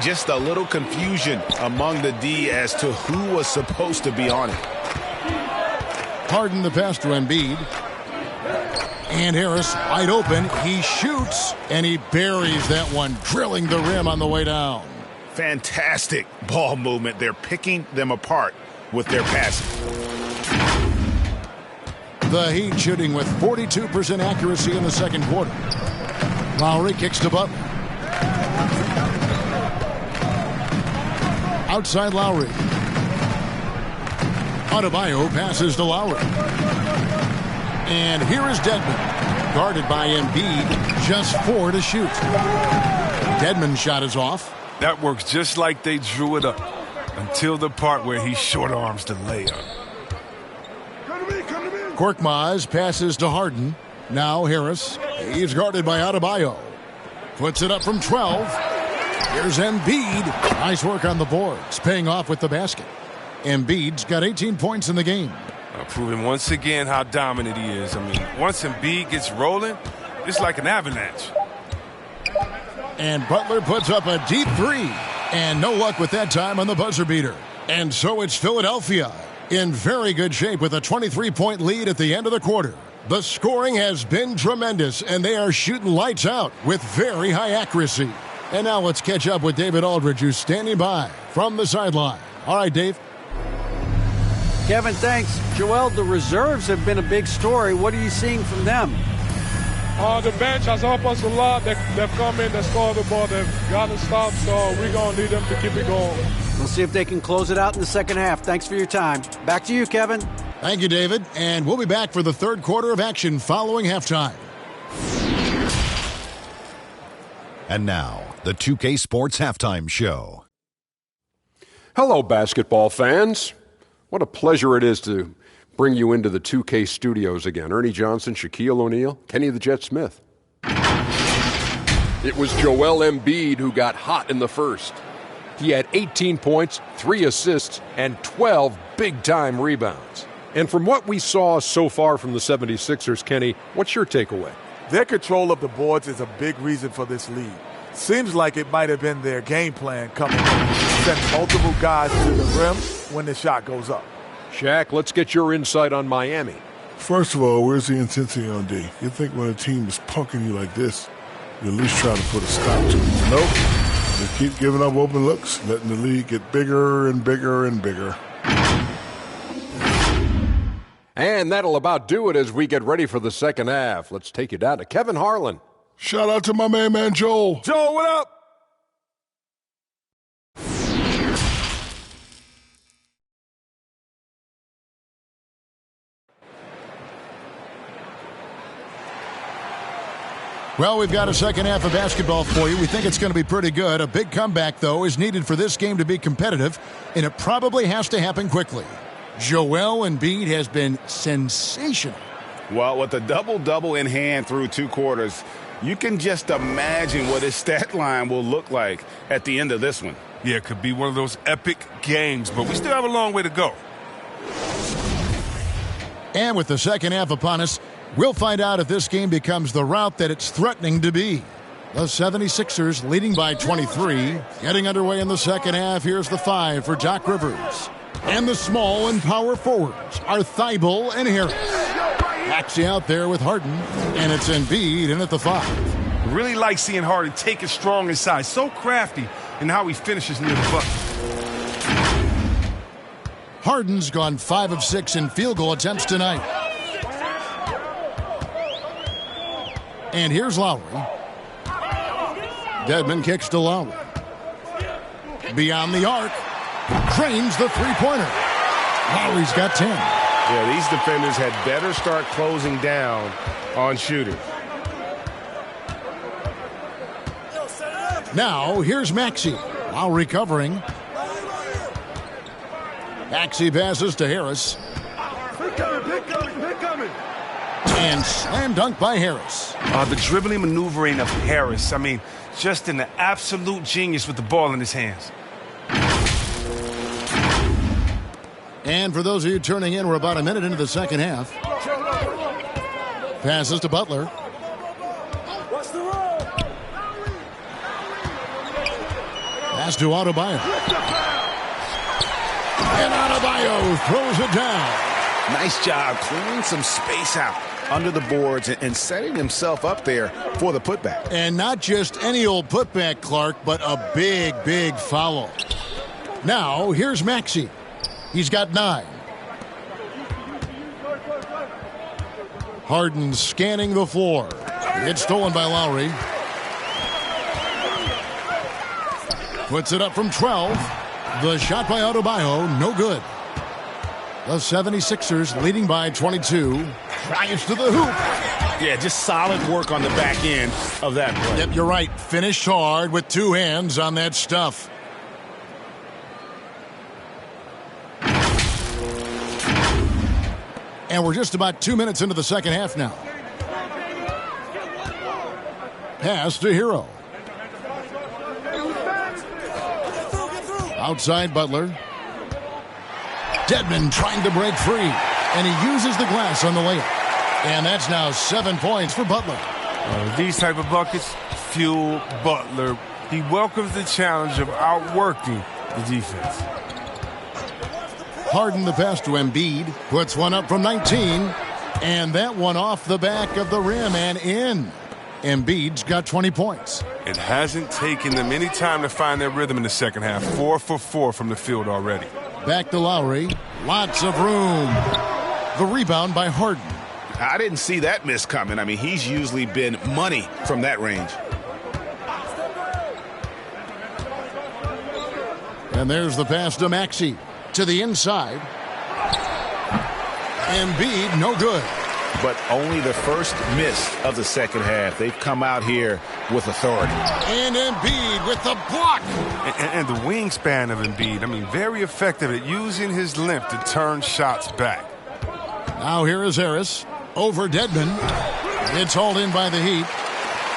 Just a little confusion among the D as to who was supposed to be on it. Harden the pass to Embiid. And Harris wide open. He shoots, and he buries that one, drilling the rim on the way down. Fantastic ball movement. They're picking them apart with their passing. The Heat shooting with 42% accuracy in the second quarter. Lowry kicks to Butler. Outside Lowry. Adebayo passes to Lowry. And here is Dedmon. Guarded by Embiid. Just 4 to shoot. Dedmon's shot is off. That works just like they drew it up. Until the part where he short arms the layup. Korkmaz passes to Harden. Now Harris. He's guarded by Adebayo. Puts it up from 12. Here's Embiid. Nice work on the boards. Paying off with the basket. Embiid's got 18 points in the game. Proving once again how dominant he is. I mean, once Embiid gets rolling, it's like an avalanche. And Butler puts up a deep 3. And no luck with that time on the buzzer beater. And so it's Philadelphia in very good shape with a 23-point lead at the end of the quarter. The scoring has been tremendous, and they are shooting lights out with very high accuracy. And now let's catch up with David Aldridge, who's standing by from the sideline. All right, Dave. Kevin, thanks. Joel, the reserves have been a big story. What are you seeing from them? The bench has helped us a lot. They've come in, they scored the ball, they've gotten stops, so we're going to need them to keep it going. We'll see if they can close it out in the second half. Thanks for your time. Back to you, Kevin. Thank you, David. And we'll be back for the third quarter of action following halftime. And now, the 2K Sports Halftime Show. Hello, basketball fans. What a pleasure it is to bring you into the 2K studios again. Ernie Johnson, Shaquille O'Neal, Kenny the Jet Smith. It was Joel Embiid who got hot in the first. He had 18 points, 3 assists, and 12 big-time rebounds. And from what we saw so far from the 76ers, Kenny, what's your takeaway? Their control of the boards is a big reason for this lead. Seems like it might have been their game plan coming in. Send multiple guys to the rim when the shot goes up. Shaq, let's get your insight on Miami. First of all, where's the intensity on D? You think when a team is punking you like this, you at least try to put a stop to it. Nope. They keep giving up open looks, letting the lead get bigger and bigger and bigger. And that'll about do it as we get ready for the second half. Let's take you down to Kevin Harlan. Shout out to my man Joel. Joel, what up? Well, we've got a second half of basketball for you. We think it's going to be pretty good. A big comeback, though, is needed for this game to be competitive, and it probably has to happen quickly. Joel Embiid has been sensational. Well, with a double-double in hand through 2 quarters, you can just imagine what his stat line will look like at the end of this one. Yeah, it could be one of those epic games, but we still have a long way to go. And with the second half upon us, we'll find out if this game becomes the route that it's threatening to be. The 76ers leading by 23. Getting underway in the second half. Here's the 5 for Doc Rivers. And the small and power forwards are Thibault and Harris. Maxey out there with Harden. And it's Embiid in at the 5. Really like seeing Harden take it strong inside. So crafty in how he finishes near the bucket. Harden's gone 5 of 6 in field goal attempts tonight. And here's Lowry. Dedmon kicks to Lowry. Beyond the arc. Drains the three-pointer. Lowry's got 10. Yeah, these defenders had better start closing down on shooters. Now, here's Maxey. Lowry covering. Maxey passes to Harris. And slam dunk by Harris. The dribbling maneuvering of Harris. I mean, just an absolute genius with the ball in his hands. And for those of you turning in, we're about a minute into the second half. Passes to Butler. Pass to Adebayo. And Adebayo throws it down. Nice job clearing some space out under the boards and setting himself up there for the putback. And not just any old putback, Clark, but a big, big foul. Now, here's Maxey. He's got 9. Harden scanning the floor. It's stolen by Lowry. Puts it up from 12. The shot by Adebayo, no good. The 76ers leading by 22. Drives to the hoop. Yeah, just solid work on the back end of that play. Yep, you're right. Finished hard with 2 hands on that stuff. And we're just about 2 minutes into the second half now. Pass to Hero. Outside Butler. Dedmon trying to break free. And he uses the glass on the layup. And that's now 7 points for Butler. These type of buckets fuel Butler. He welcomes the challenge of outworking the defense. Harden the pass to Embiid. Puts one up from 19. And that one off the back of the rim and in. Embiid's got 20 points. It hasn't taken them any time to find their rhythm in the second half. 4 for 4 from the field already. Back to Lowry. Lots of room. The rebound by Harden. I didn't see that miss coming. I mean, he's usually been money from that range. And there's the pass to Maxey. To the inside. Embiid, no good. But only the first miss of the second half. They've come out here with authority. And Embiid with the block. And the wingspan of Embiid, I mean, very effective at using his length to turn shots back. Now here is Harris over Dedmon. It's hauled in by the Heat.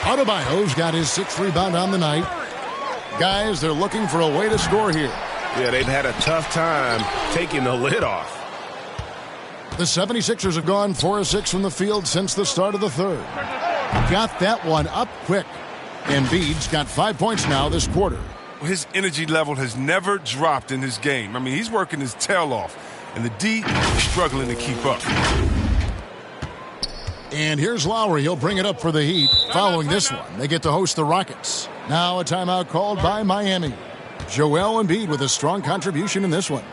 Adebayo's got his 6th rebound on the night. Guys, they're looking for a way to score here. Yeah, they've had a tough time taking the lid off. The 76ers have gone 4 of 6 from the field since the start of the third. Got that one up quick. Embiid's got 5 points now this quarter. His energy level has never dropped in his game. I mean, he's working his tail off, and the D is struggling to keep up. And here's Lowry. He'll bring it up for the Heat. Following this one, they get to host the Rockets. Now a timeout called by Miami. Joel Embiid with a strong contribution in this one.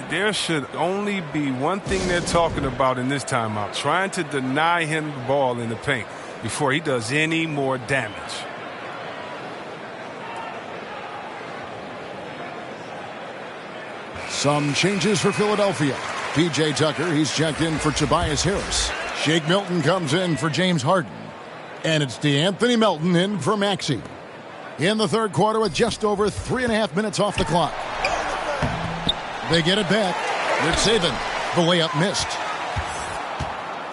There should only be one thing they're talking about in this timeout, trying to deny him the ball in the paint before he does any more damage. Some changes for Philadelphia. P.J. Tucker, he's checked in for Tobias Harris. Shake Milton comes in for James Harden. And it's DeAnthony Melton in for Maxey. In the third quarter with just over 3.5 minutes off the clock. They get it back. Nick Saban, the layup missed.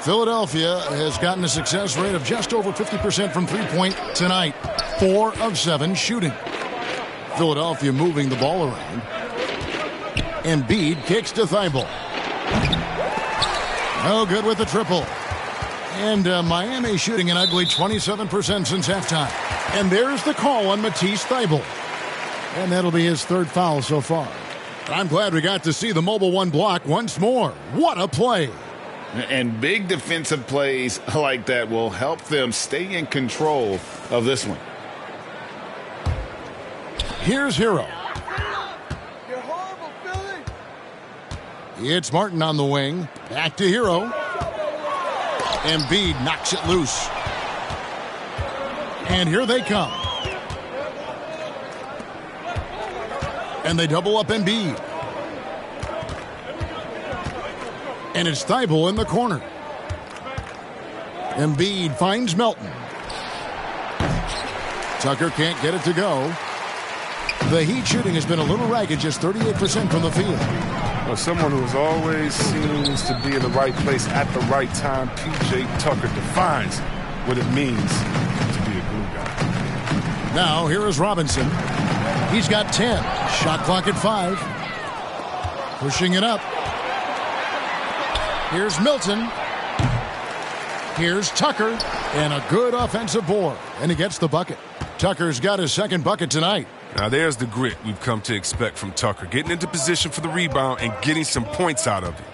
Philadelphia has gotten a success rate of just over 50% from three-point tonight. 4 of 7 shooting. Philadelphia moving the ball around. Embiid kicks to Thibault. No good with the triple. And Miami shooting an ugly 27% since halftime. And there's the call on Matisse Thybulle. And that'll be his 3rd foul so far. I'm glad we got to see the Mobile One block once more. What a play. And big defensive plays like that will help them stay in control of this one. Here's Hero. You're horrible, Philly. It's Martin on the wing. Back to Hero. Embiid knocks it loose. And here they come. And they double up Embiid. And it's Thybulle in the corner. Embiid finds Melton. Tucker can't get it to go. The Heat shooting has been a little ragged, just 38% from the field. Well, someone who always seems to be in the right place at the right time, P.J. Tucker defines what it means to be a glue guy. Now, here is Robinson. He's got 10. Shot clock at 5. Pushing it up. Here's Milton. Here's Tucker. And a good offensive board. And he gets the bucket. Tucker's got his 2nd bucket tonight. Now there's the grit we've come to expect from Tucker. Getting into position for the rebound and getting some points out of it.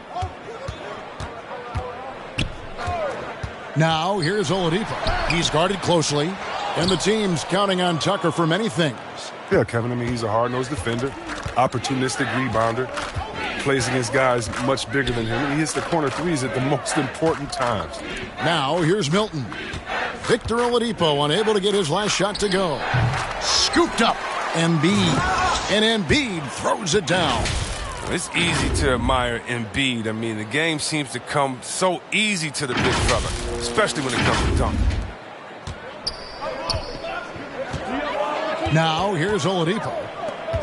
Now here's Oladipo. He's guarded closely. And the team's counting on Tucker for many things. Yeah, Kevin, I mean, he's a hard-nosed defender, opportunistic rebounder, plays against guys much bigger than him. He hits the corner threes at the most important times. Now here's Milton. Victor Oladipo unable to get his last shot to go. Scooped up. Embiid. And Embiid throws it down. It's easy to admire Embiid. I mean, the game seems to come so easy to the big fella, especially when it comes to dunking. Now, here's Oladipo.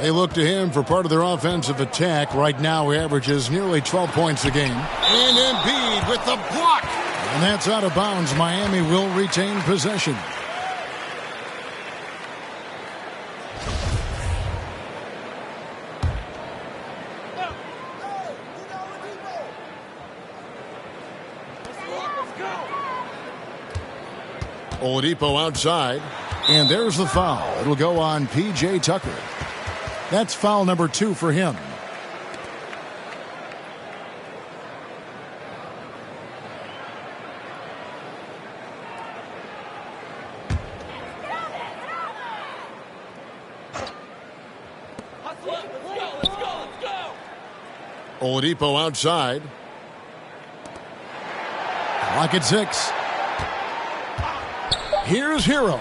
They look to him for part of their offensive attack. Right now, he averages nearly 12 points a game. And Embiid with the block. And that's out of bounds. Miami will retain possession. Oladipo outside. And there's the foul. It'll go on P.J. Tucker. That's foul number 2 for him. Oladipo outside. Clock at 6. Here's Hero.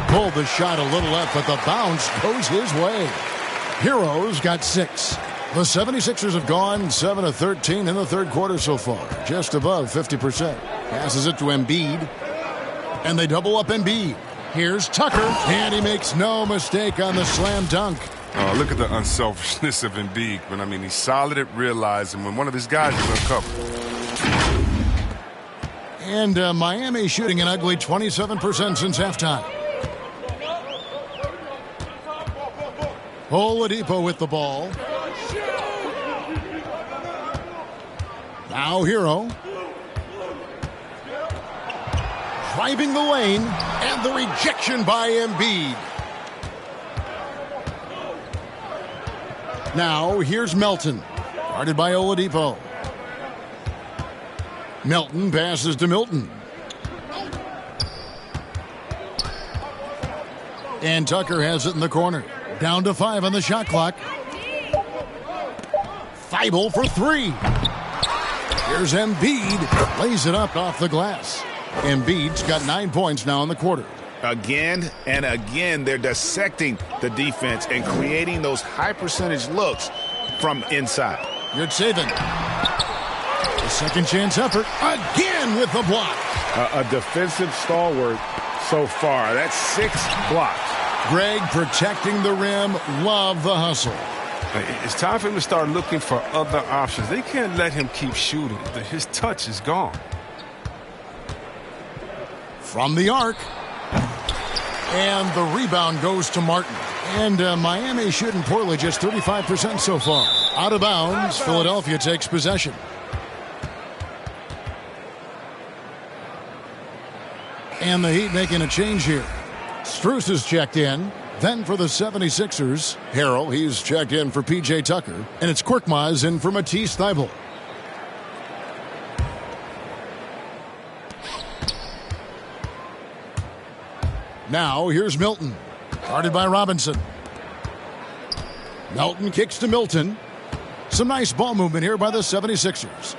Pulled the shot a little left, but the bounce goes his way. Hero's got 6. The 76ers have gone 7 of 13 in the third quarter so far, just above 50%. Passes it to Embiid, and they double up Embiid. Here's Tucker, and he makes no mistake on the slam dunk. Oh, look at the unselfishness of Embiid. But I mean, he's solid at realizing when one of his guys is uncovered. And Miami shooting an ugly 27% since halftime. Oladipo with the ball. Now Hero. Driving the lane, and the rejection by Embiid. Now here's Melton. Guarded by Oladipo. Melton passes to Milton. And Tucker has it in the corner. Down to 5 on the shot clock. Thibault for 3. Here's Embiid. Lays it up off the glass. Embiid's got 9 points now in the quarter. Again and again, they're dissecting the defense and creating those high percentage looks from inside. Good saving. A second chance effort. Again with the block. A defensive stalwart so far. That's 6 blocks. Greg protecting the rim. Love the hustle. It's time for him to start looking for other options. They can't let him keep shooting. His touch is gone. From the arc. And the rebound goes to Martin. And Miami shooting poorly, just 35% so far. Out of bounds, Philadelphia takes possession. And the Heat making a change here. Strus is checked in. Then for the 76ers, Harrell, he's checked in for P.J. Tucker. And it's Korkmaz in for Matisse Thybulle. Now here's Milton. Guarded by Robinson. Melton kicks to Milton. Some nice ball movement here by the 76ers.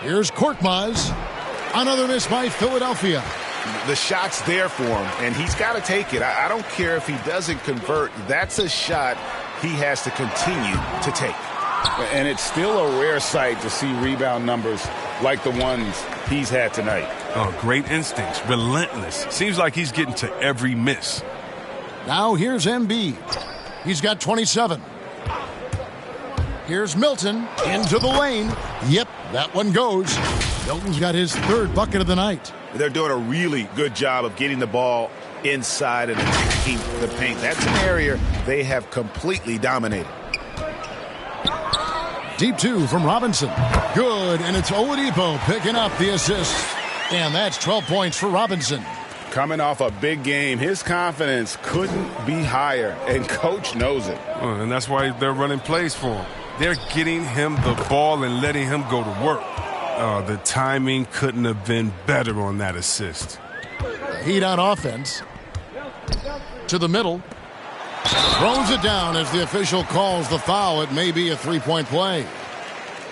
Here's Korkmaz. Another miss by Philadelphia. The shot's there for him, and he's got to take it. I don't care if he doesn't convert. That's a shot he has to continue to take. And it's still a rare sight to see rebound numbers like the ones he's had tonight. Oh, great instincts, relentless. Seems like he's getting to every miss. Now here's Embiid. He's got 27. Here's Milton into the lane. Yep, that one goes. Milton's got his 3rd bucket of the night. They're doing a really good job of getting the ball inside and attacking the paint. That's an area they have completely dominated. Deep 2 from Robinson. Good, and it's Oladipo picking up the assist. And that's 12 points for Robinson. Coming off a big game, his confidence couldn't be higher, and Coach knows it. And that's why they're running plays for him. They're getting him the ball and letting him go to work. The timing couldn't have been better on that assist. Heat on offense. To the middle. Throws it down as the official calls the foul. It may be a 3-point play.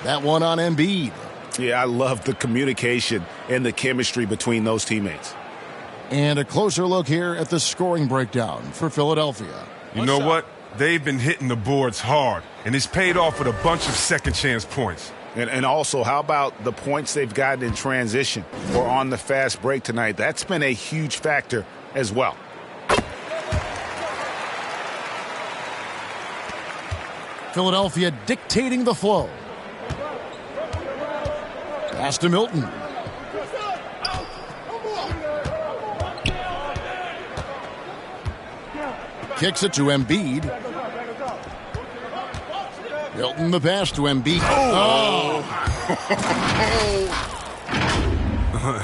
That one on Embiid. Yeah, I love the communication and the chemistry between those teammates. And a closer look here at the scoring breakdown for Philadelphia. You know what? They've been hitting the boards hard, and it's paid off with a bunch of second-chance points. And also, how about the points they've gotten in transition or on the fast break tonight? That's been a huge factor as well. Philadelphia dictating the flow. Pass to Milton. Kicks it to Embiid. Milton the pass to Embiid. Oh!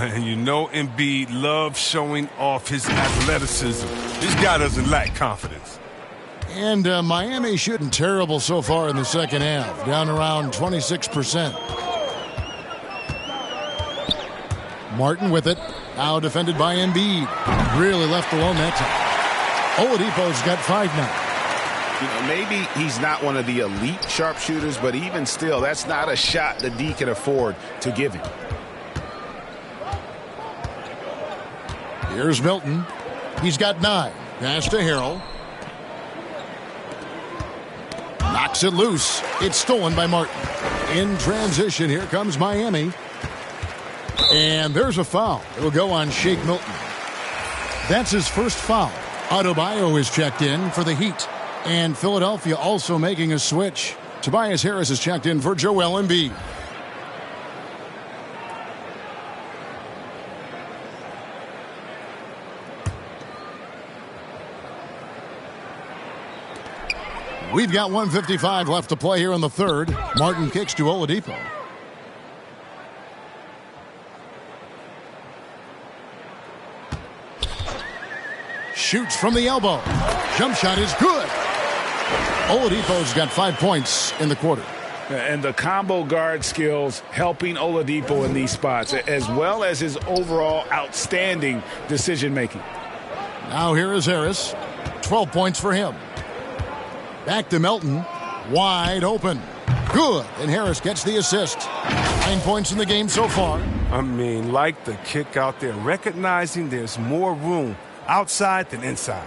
And you know Embiid loves showing off his athleticism. This guy doesn't lack confidence. And Miami shooting terrible so far in the second half. Down around 26%. Martin with it. Now defended by Embiid. Really left alone that time. Oladipo's got 5 now. Maybe he's not one of the elite sharpshooters, but even still, that's not a shot the D can afford to give him. Here's Milton. He's got 9. Pass to Harrell. Knocks it loose. It's stolen by Martin. In transition, here comes Miami. And there's a foul. It'll go on Shake Milton. That's his first foul. Adebayo is checked in for the Heat. And Philadelphia also making a switch. Tobias Harris is checked in for Joel Embiid. We've got 1:55 left to play here in the third. Martin kicks to Oladipo. Shoots from the elbow. Jump shot is good. Oladipo's got 5 points in the quarter. And the combo guard skills helping Oladipo in these spots, as well as his overall outstanding decision-making. Now here is Harris. 12 points for him. Back to Melton. Wide open. Good. And Harris gets the assist. 9 points in the game so far. I mean, like the kick out there, recognizing there's more room outside than inside.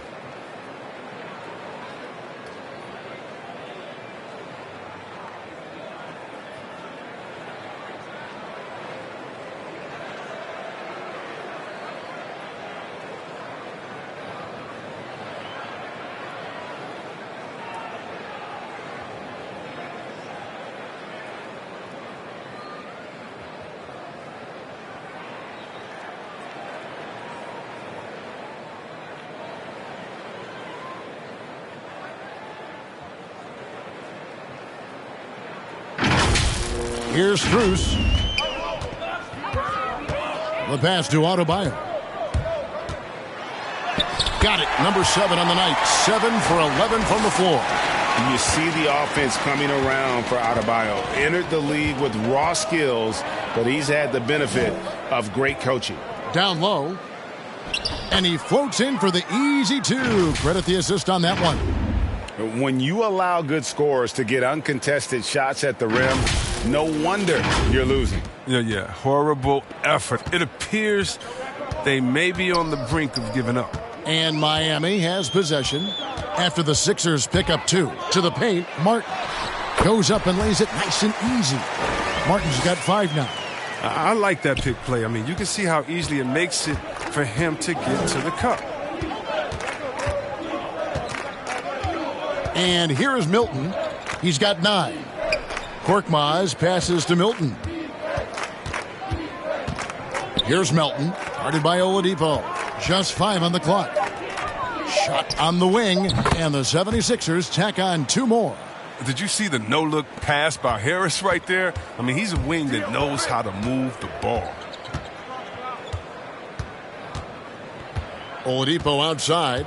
Here's Strus. The pass to Adebayo. Got it. Number 7 on the night. 7 for 11 from the floor. You see the offense coming around for Adebayo. Entered the league with raw skills, but he's had the benefit of great coaching. Down low. And he floats in for the easy 2. Credit the assist on that one. When you allow good scorers to get uncontested shots at the rim, no wonder you're losing. Yeah. Horrible effort. It appears they may be on the brink of giving up. And Miami has possession after the Sixers pick up 2. To the paint, Martin goes up and lays it nice and easy. Martin's got 5 now. I like that pick play. I mean, you can see how easily it makes it for him to get to the cup. And here is Milton. He's got 9. Korkmaz passes to Milton. Here's Melton, guarded by Oladipo. Just 5 on the clock. Shot on the wing, and the 76ers tack on 2 more. Did you see the no-look pass by Harris right there? I mean, he's a wing that knows how to move the ball. Oladipo outside.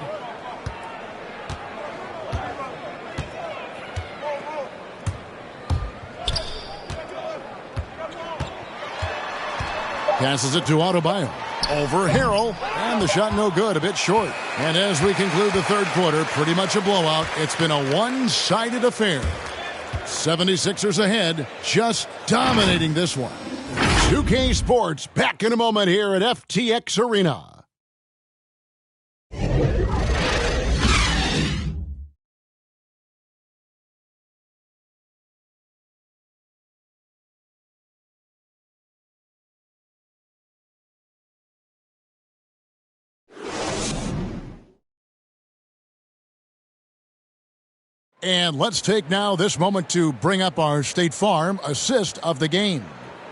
Passes it to Adebayo. Over Harrell. And the shot no good. A bit short. And as we conclude the third quarter, pretty much a blowout. It's been a one-sided affair. 76ers ahead. Just dominating this one. 2K Sports back in a moment here at FTX Arena. And let's take now this moment to bring up our State Farm assist of the game.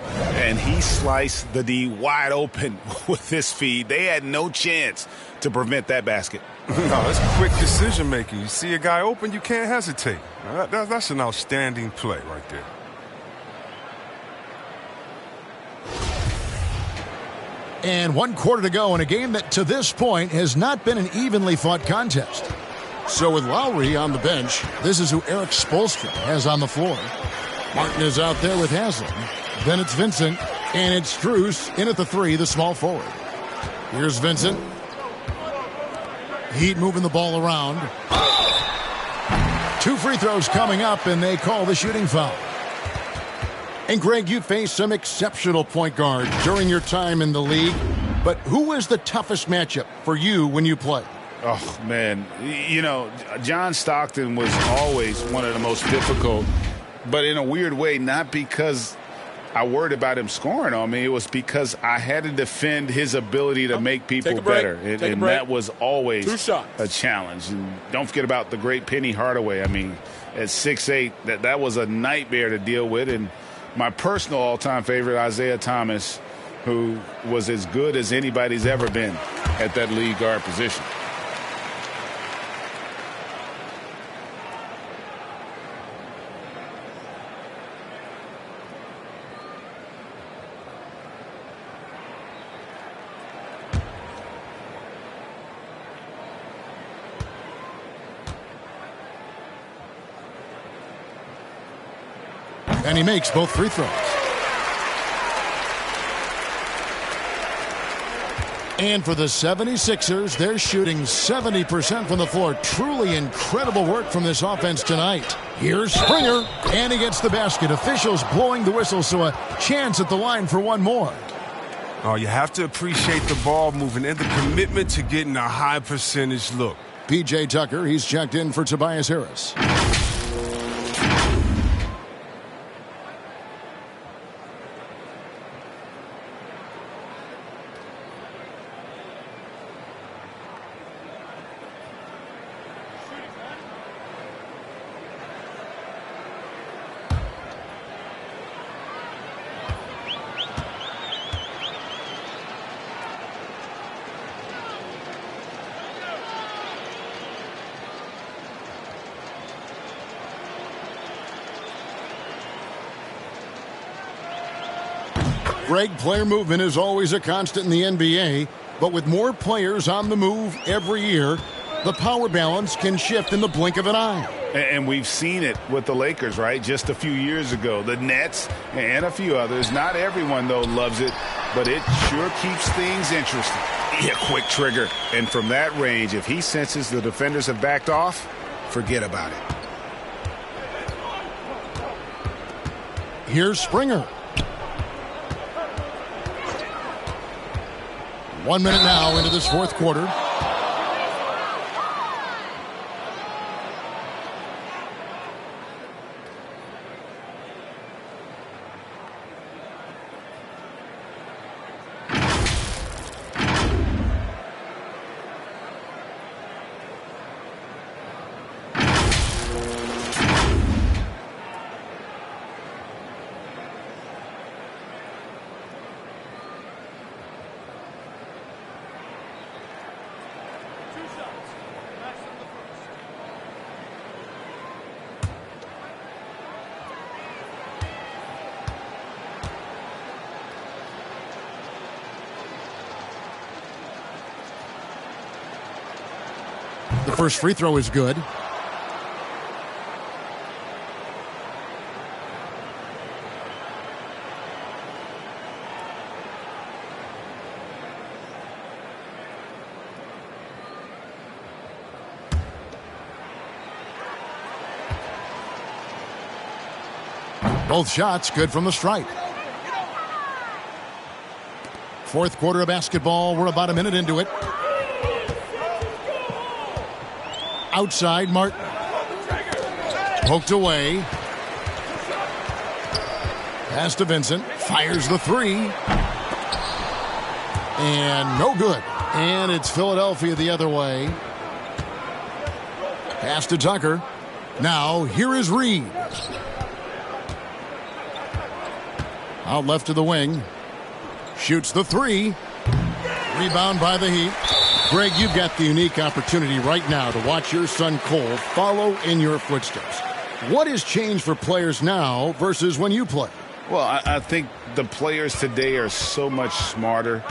And he sliced the D wide open with this feed. They had no chance to prevent that basket. No, that's quick decision making. You see a guy open, you can't hesitate. That's an outstanding play right there. And 1 quarter to go in a game that to this point has not been an evenly fought contest. So with Lowry on the bench, this is who Eric Spoelstra has on the floor. Martin is out there with Haslam. Then it's Vincent, and it's Strus in at the 3, the small forward. Here's Vincent. Heat moving the ball around. 2 free throws coming up, and they call the shooting foul. And, Greg, you faced some exceptional point guards during your time in the league, but who was the toughest matchup for you when you played? Oh, man. You know, John Stockton was always one of the most difficult, but in a weird way, not because I worried about him scoring on me. It was because I had to defend his ability to make people better. And that was always a challenge. And don't forget about the great Penny Hardaway. I mean, at 6'8", that was a nightmare to deal with. And my personal all-time favorite, Isaiah Thomas, who was as good as anybody's ever been at that lead guard position. And he makes both free throws. And for the 76ers, they're shooting 70% from the floor. Truly incredible work from this offense tonight. Here's Springer, and he gets the basket. Officials blowing the whistle, so a chance at the line for one more. Oh, you have to appreciate the ball moving and the commitment to getting a high percentage look. P.J. Tucker, he's checked in for Tobias Harris. Greg, player movement is always a constant in the NBA, but with more players on the move every year, the power balance can shift in the blink of an eye. And we've seen it with the Lakers, right? Just a few years ago. The Nets and a few others. Not everyone, though, loves it, but it sure keeps things interesting. Yeah, quick trigger. And from that range, if he senses the defenders have backed off, forget about it. Here's Springer. 1 minute now into this fourth quarter. The first free throw is good. Both shots good from the stripe. Fourth quarter of basketball. We're about a minute into it. Outside, Martin. Poked away. Pass to Vincent. Fires the three. And no good. And it's Philadelphia the other way. Pass to Tucker. Now, here is Reed. Out left to the wing. Shoots the three. Rebound by the Heat. Greg, you've got the unique opportunity right now to watch your son Cole follow in your footsteps. What has changed for players now versus when you played? Well, I think the players today are so much smarter,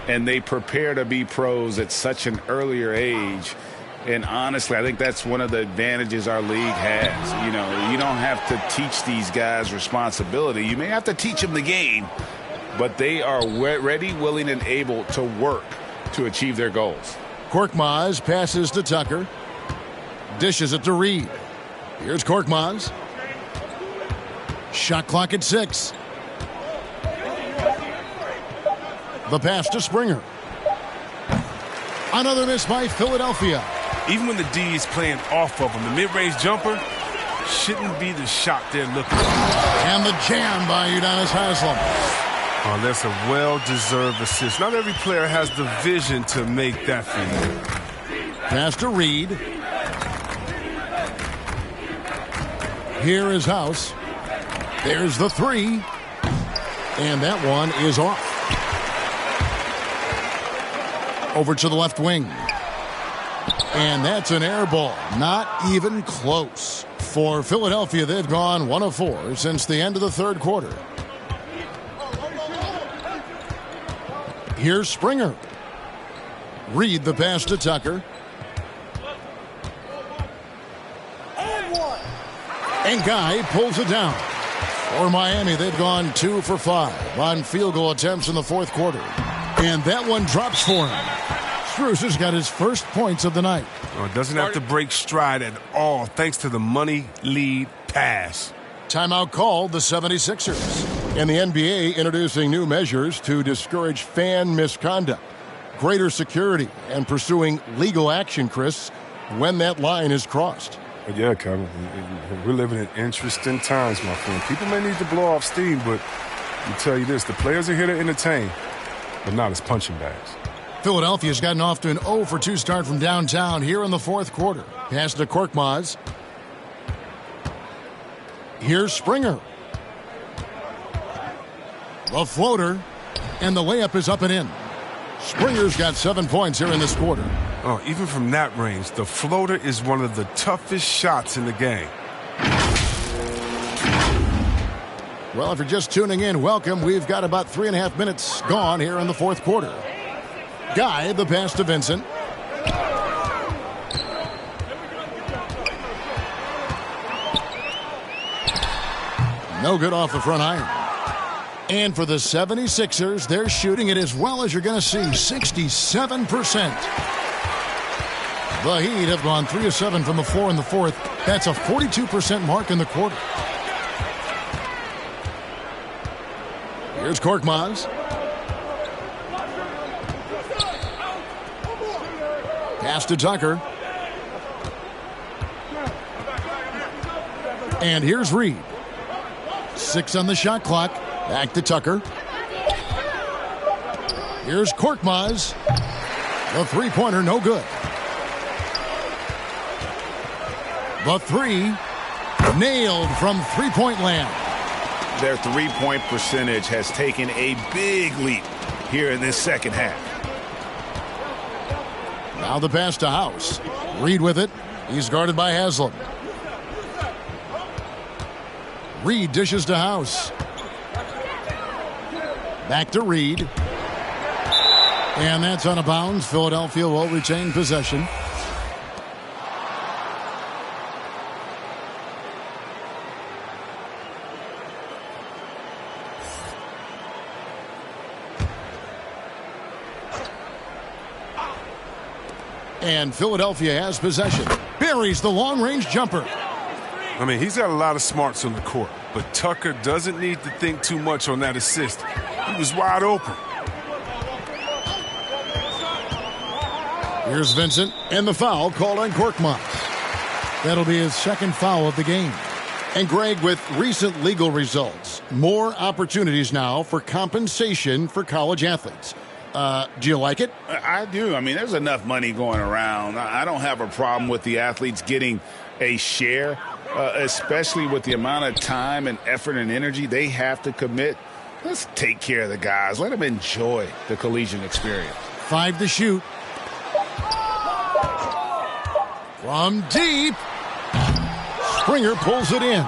and they prepare to be pros at such an earlier age. And honestly, I think that's one of the advantages our league has. You know, you don't have to teach these guys responsibility. You may have to teach them the game, but they are ready, willing, and able to work to achieve their goals. Korkmaz passes to Tucker. Dishes it to Reed. Here's Korkmaz. Shot clock at 6. The pass to Springer. Another miss by Philadelphia. Even when the D is playing off of him, the mid-range jumper shouldn't be the shot they're looking for. And the jam by Udonis Haslem. Oh, that's a well-deserved assist. Not every player has the vision to make that for you. Pass to Reed. Here is House. There's the 3. And that one is off. Over to the left wing. And that's an air ball. Not even close. For Philadelphia, they've gone 1 of 4 since the end of the third quarter. Here's Springer. Reed the pass to Tucker. And Guy pulls it down. For Miami, they've gone 2 for 5 on field goal attempts in the fourth quarter. And that one drops for him. Strus has got his first points of the night. Oh, doesn't have to break stride at all thanks to the money lead pass. Timeout called the 76ers. And the NBA introducing new measures to discourage fan misconduct. Greater security and pursuing legal action, Chris, when that line is crossed. Yeah, Kevin, we're living in interesting times, my friend. People may need to blow off steam, but I'll tell you this, the players are here to entertain, but not as punching bags. Philadelphia's gotten off to an 0 for 2 start from downtown here in the fourth quarter. Pass to Korkmaz. Here's Springer. The floater, and the layup is up and in. Springer's got 7 points here in this quarter. Oh, even from that range, the floater is one of the toughest shots in the game. Well, if you're just tuning in, welcome. We've got about 3.5 minutes gone here in the fourth quarter. Guy, the pass to Vincent. No good off the front iron. And for the 76ers, they're shooting it as well as you're going to see, 67%. The Heat have gone 3 of 7 from the floor in the fourth. That's a 42% mark in the quarter. Here's Korkmaz. Pass to Tucker. And here's Reed. 6 on the shot clock. Back to Tucker. Here's Korkmaz. The three-pointer, no good. The 3 nailed from three-point land. Their three-point percentage has taken a big leap here in this second half. Now the pass to House. Reed with it. He's guarded by Haslem. Reed dishes to House. Back to Reed. And that's out of bounds. Philadelphia will retain possession. And Philadelphia has possession. Buries the long-range jumper. I mean, he's got a lot of smarts on the court, but Tucker doesn't need to think too much on that assist. He was wide open. Here's Vincent, and the foul called on Korkmaz. That'll be his second foul of the game. And Greg, with recent legal results, more opportunities now for compensation for college athletes. Do you like it? I do. I mean, there's enough money going around. I don't have a problem with the athletes getting a share, especially with the amount of time and effort and energy they have to commit. Let's take care of the guys. Let them enjoy the collegiate experience. 5 to shoot. From deep. Springer pulls it in.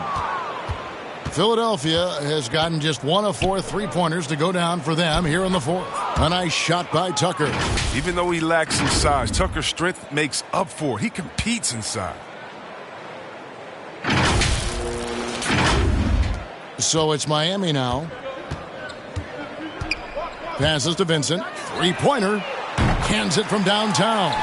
Philadelphia has gotten just 1 of 4 three-pointers to go down for them here in the fourth. A nice shot by Tucker. Even though he lacks some size, Tucker's strength makes up for it. He competes inside. So it's Miami now. Passes to Vincent. Three-pointer. Cans it from downtown.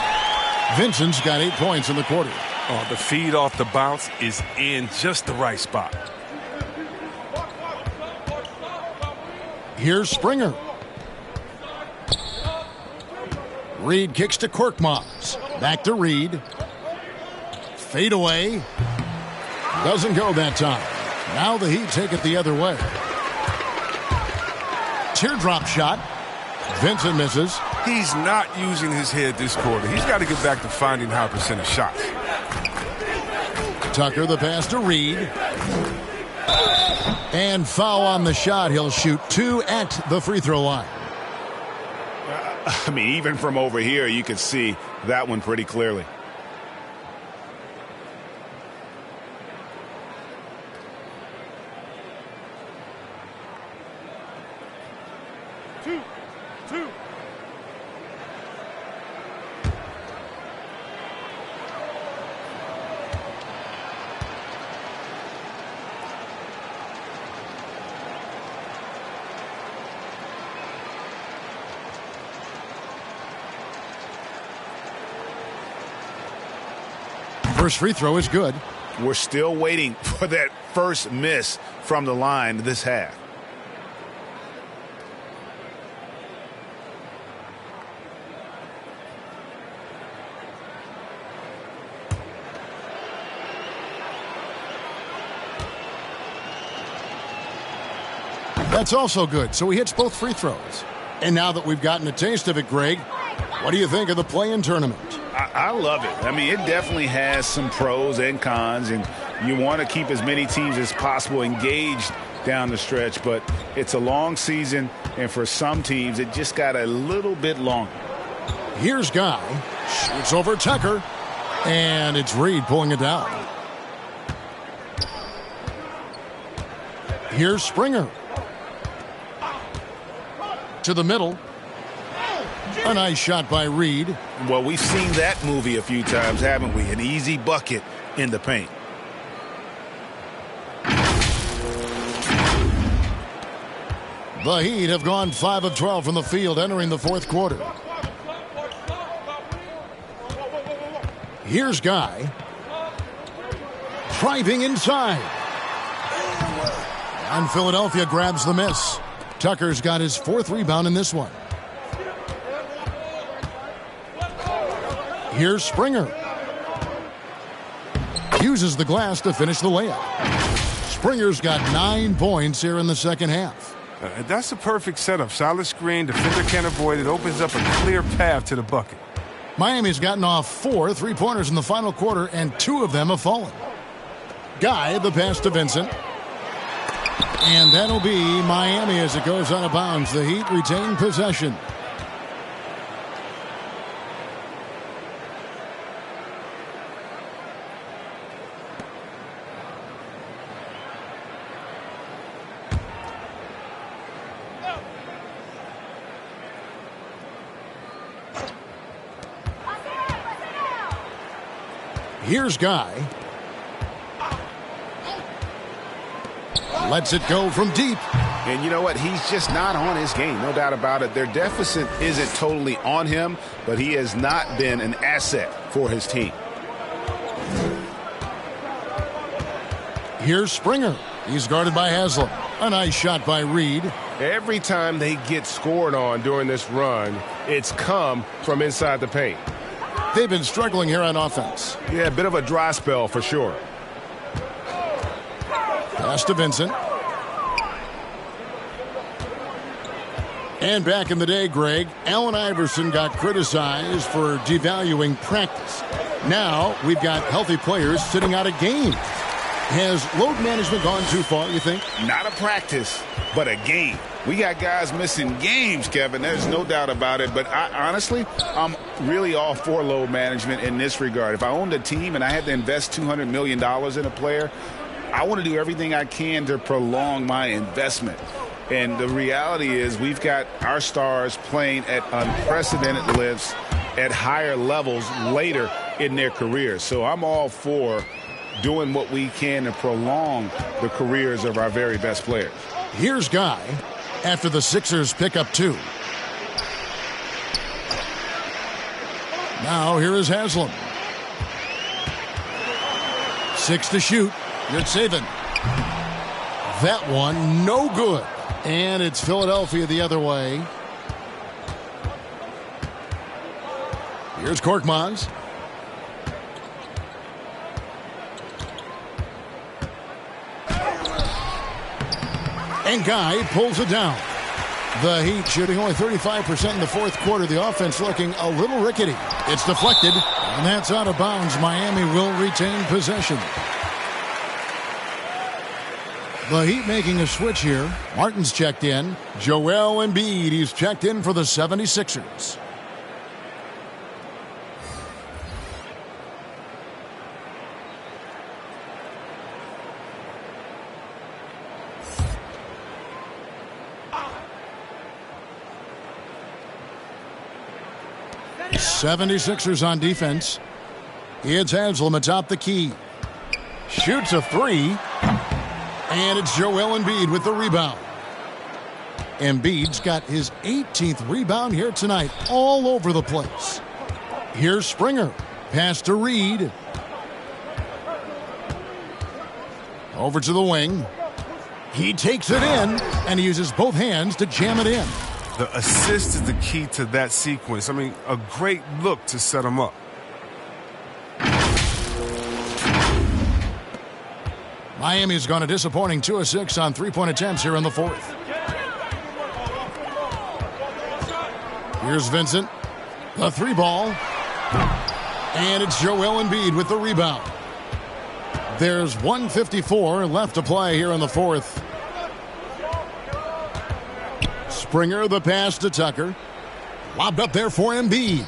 Vincent's got 8 points in the quarter. Oh, the feed off the bounce is in just the right spot. Here's Springer. Reed kicks to Korkmaz. Back to Reed. Fade away. Doesn't go that time. Now the Heat take it the other way. Teardrop shot. Vincent misses. He's not using his head this quarter. He's got to get back to finding high percentage shots. Tucker the pass to Reed. And foul on the shot. He'll shoot 2 at the free throw line. I mean, even from over here, you could see that one pretty clearly. Two. First free throw is good. We're still waiting for that first miss from the line this half. That's also good. So he hits both free throws. And now that we've gotten a taste of it, Greg, what do you think of the play-in tournament? I love it. I mean, it definitely has some pros and cons, and you want to keep as many teams as possible engaged down the stretch, but it's a long season, and for some teams, it just got a little bit longer. Here's Guy. Shoots over Tucker, and it's Reed pulling it down. Here's Springer. To the middle. A nice shot by Reed. Well, we've seen that movie a few times, haven't we? An easy bucket in the paint. The Heat have gone 5 of 12 from the field entering the fourth quarter. Here's Guy. Driving inside. And Philadelphia grabs the miss. Tucker's got his 4th rebound in this one. Here's Springer. Uses the glass to finish the layup. Springer's got 9 points here in the second half. That's a perfect setup. Solid screen, defender can't avoid it. Opens up a clear path to the bucket. Miami's gotten off 4 3-pointers in the final quarter, and 2 of them have fallen. Guy, the pass to Vincent. And that'll be Miami as it goes out of bounds. The Heat retain possession. Here's Guy. Lets it go from deep. And you know what? He's just not on his game. No doubt about it. Their deficit isn't totally on him, but he has not been an asset for his team. Here's Springer. He's guarded by Haslam. A nice shot by Reed. Every time they get scored on during this run, it's come from inside the paint. They've been struggling here on offense. Yeah, a bit of a dry spell for sure. Pass to Vincent. And back in the day, Greg, Allen Iverson got criticized for devaluing practice. Now we've got healthy players sitting out a game. Has load management gone too far, you think? Not a practice, but a game. We got guys missing games, Kevin. There's no doubt about it. But honestly, I'm really all for load management in this regard. If I owned a team and I had to invest $200 million in a player, I want to do everything I can to prolong my investment. And the reality is we've got our stars playing at unprecedented lifts at higher levels later in their careers. So I'm all for doing what we can to prolong the careers of our very best players. Here's Guy after the Sixers pick up 2. Now here is Haslam. 6 to shoot. Yurtseven. That one, no good. And it's Philadelphia the other way. Here's Korkmaz. And Guy pulls it down. The Heat shooting only 35% in the fourth quarter. The offense looking a little rickety. It's deflected, and that's out of bounds. Miami will retain possession. The Heat making a switch here. Martin's checked in. Joel Embiid, he's checked in for the 76ers. '76ers on defense. It's Haslam atop the key. Shoots a three. And it's Joel Embiid with the rebound. Embiid's got his 18th rebound here tonight, all over the place. Here's Springer. Pass to Reed. Over to the wing. He takes it in, and he uses both hands to jam it in. The assist is the key to that sequence. I mean, a great look to set him up. Miami's gone a disappointing 2 of 6 on three-point attempts here in the fourth. Here's Vincent. The three ball. And it's Joel Embiid with the rebound. There's 1:54 left to play here in the fourth. Springer, the pass to Tucker. Lobbed up there for Embiid.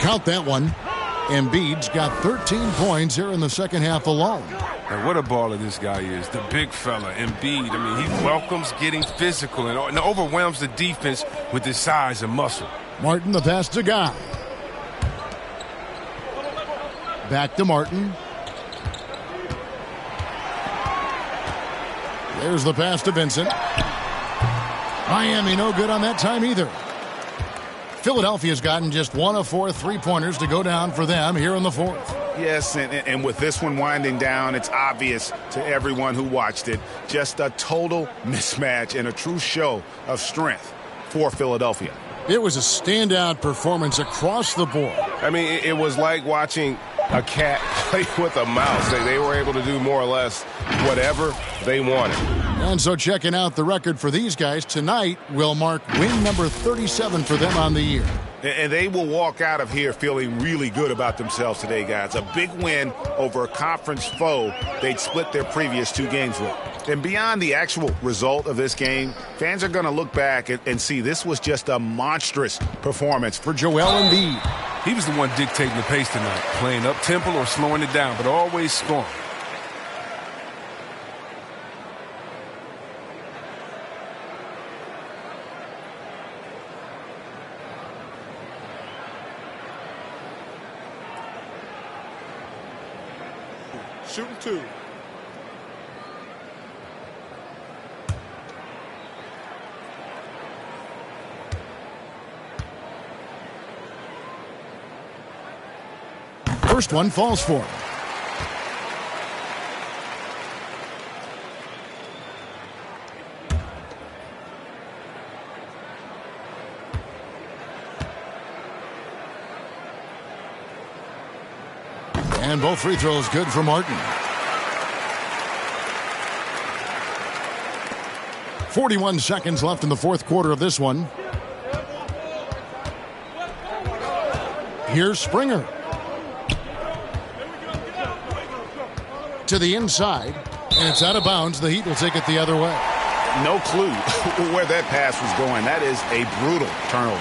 Count that one. Embiid's got 13 points here in the second half alone. And what a baller this guy is, the big fella, Embiid. I mean, he welcomes getting physical and overwhelms the defense with his size and muscle. Martin, the pass to Guy. Back to Martin. There's the pass to Vincent. Miami no good on that time either. Philadelphia's gotten just 1 of 4 three-pointers to go down for them here in the fourth. Yes, and with this one winding down, it's obvious to everyone who watched it. Just a total mismatch and a true show of strength for Philadelphia. It was a standout performance across the board. I mean, it was like watching a cat play with a mouse. They were able to do more or less whatever they wanted. And so checking out the record for these guys tonight will mark win number 37 for them on the year. And they will walk out of here feeling really good about themselves today, guys. A big win over a conference foe they'd split their previous 2 games with. And beyond the actual result of this game, fans are going to look back and see this was just a monstrous performance for Joel Embiid. He was the one dictating the pace tonight, playing up-tempo or slowing it down, but always scoring. Shooting 2. First one falls for him. And both free throws good for Martin. 41 seconds left in the fourth quarter of this one. Here's Springer. To the inside, and it's out of bounds. The Heat will take it the other way. No clue where that pass was going. That is a brutal turnover.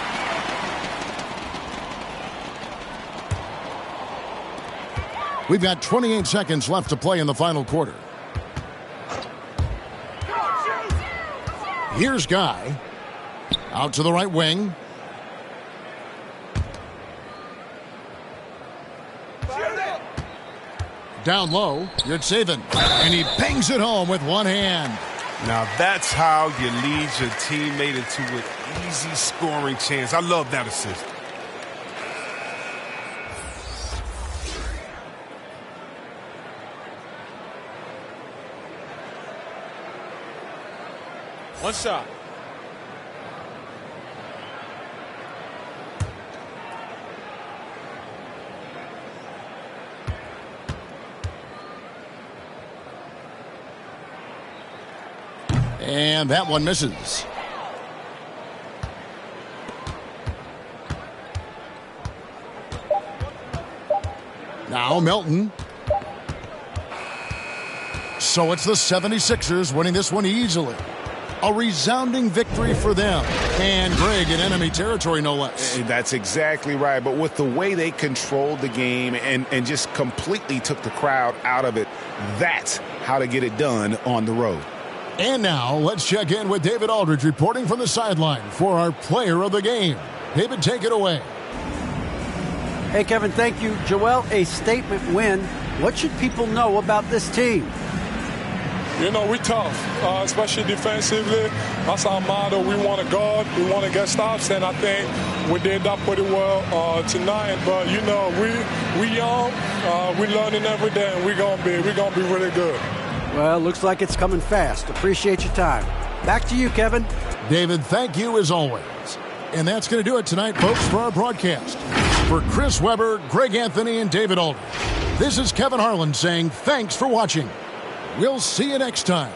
We've got 28 seconds left to play in the final quarter. Here's Guy. Out to the right wing. Down low, Yurtseven, and he bangs it home with one hand. Now that's how you lead your teammate into an easy scoring chance. I love that assist. One shot. And that one misses. Now Melton. So it's the 76ers winning this one easily. A resounding victory for them. And Greg in enemy territory, no less. That's exactly right. But with the way they controlled the game and just completely took the crowd out of it, that's how to get it done on the road. And now let's check in with David Aldridge reporting from the sideline for our player of the game. David, take it away. Hey, Kevin, thank you. Joel, a statement win. What should people know about this team? You know, we tough, especially defensively. That's our motto. We want to guard. We want to get stops, and I think we did that pretty well tonight. But, you know, we young. We're learning every day, and we're gonna be really good. Well, looks like it's coming fast. Appreciate your time. Back to you, Kevin. David, thank you as always. And that's going to do it tonight, folks, for our broadcast. For Chris Webber, Greg Anthony, and David Aldridge, this is Kevin Harlan saying thanks for watching. We'll see you next time.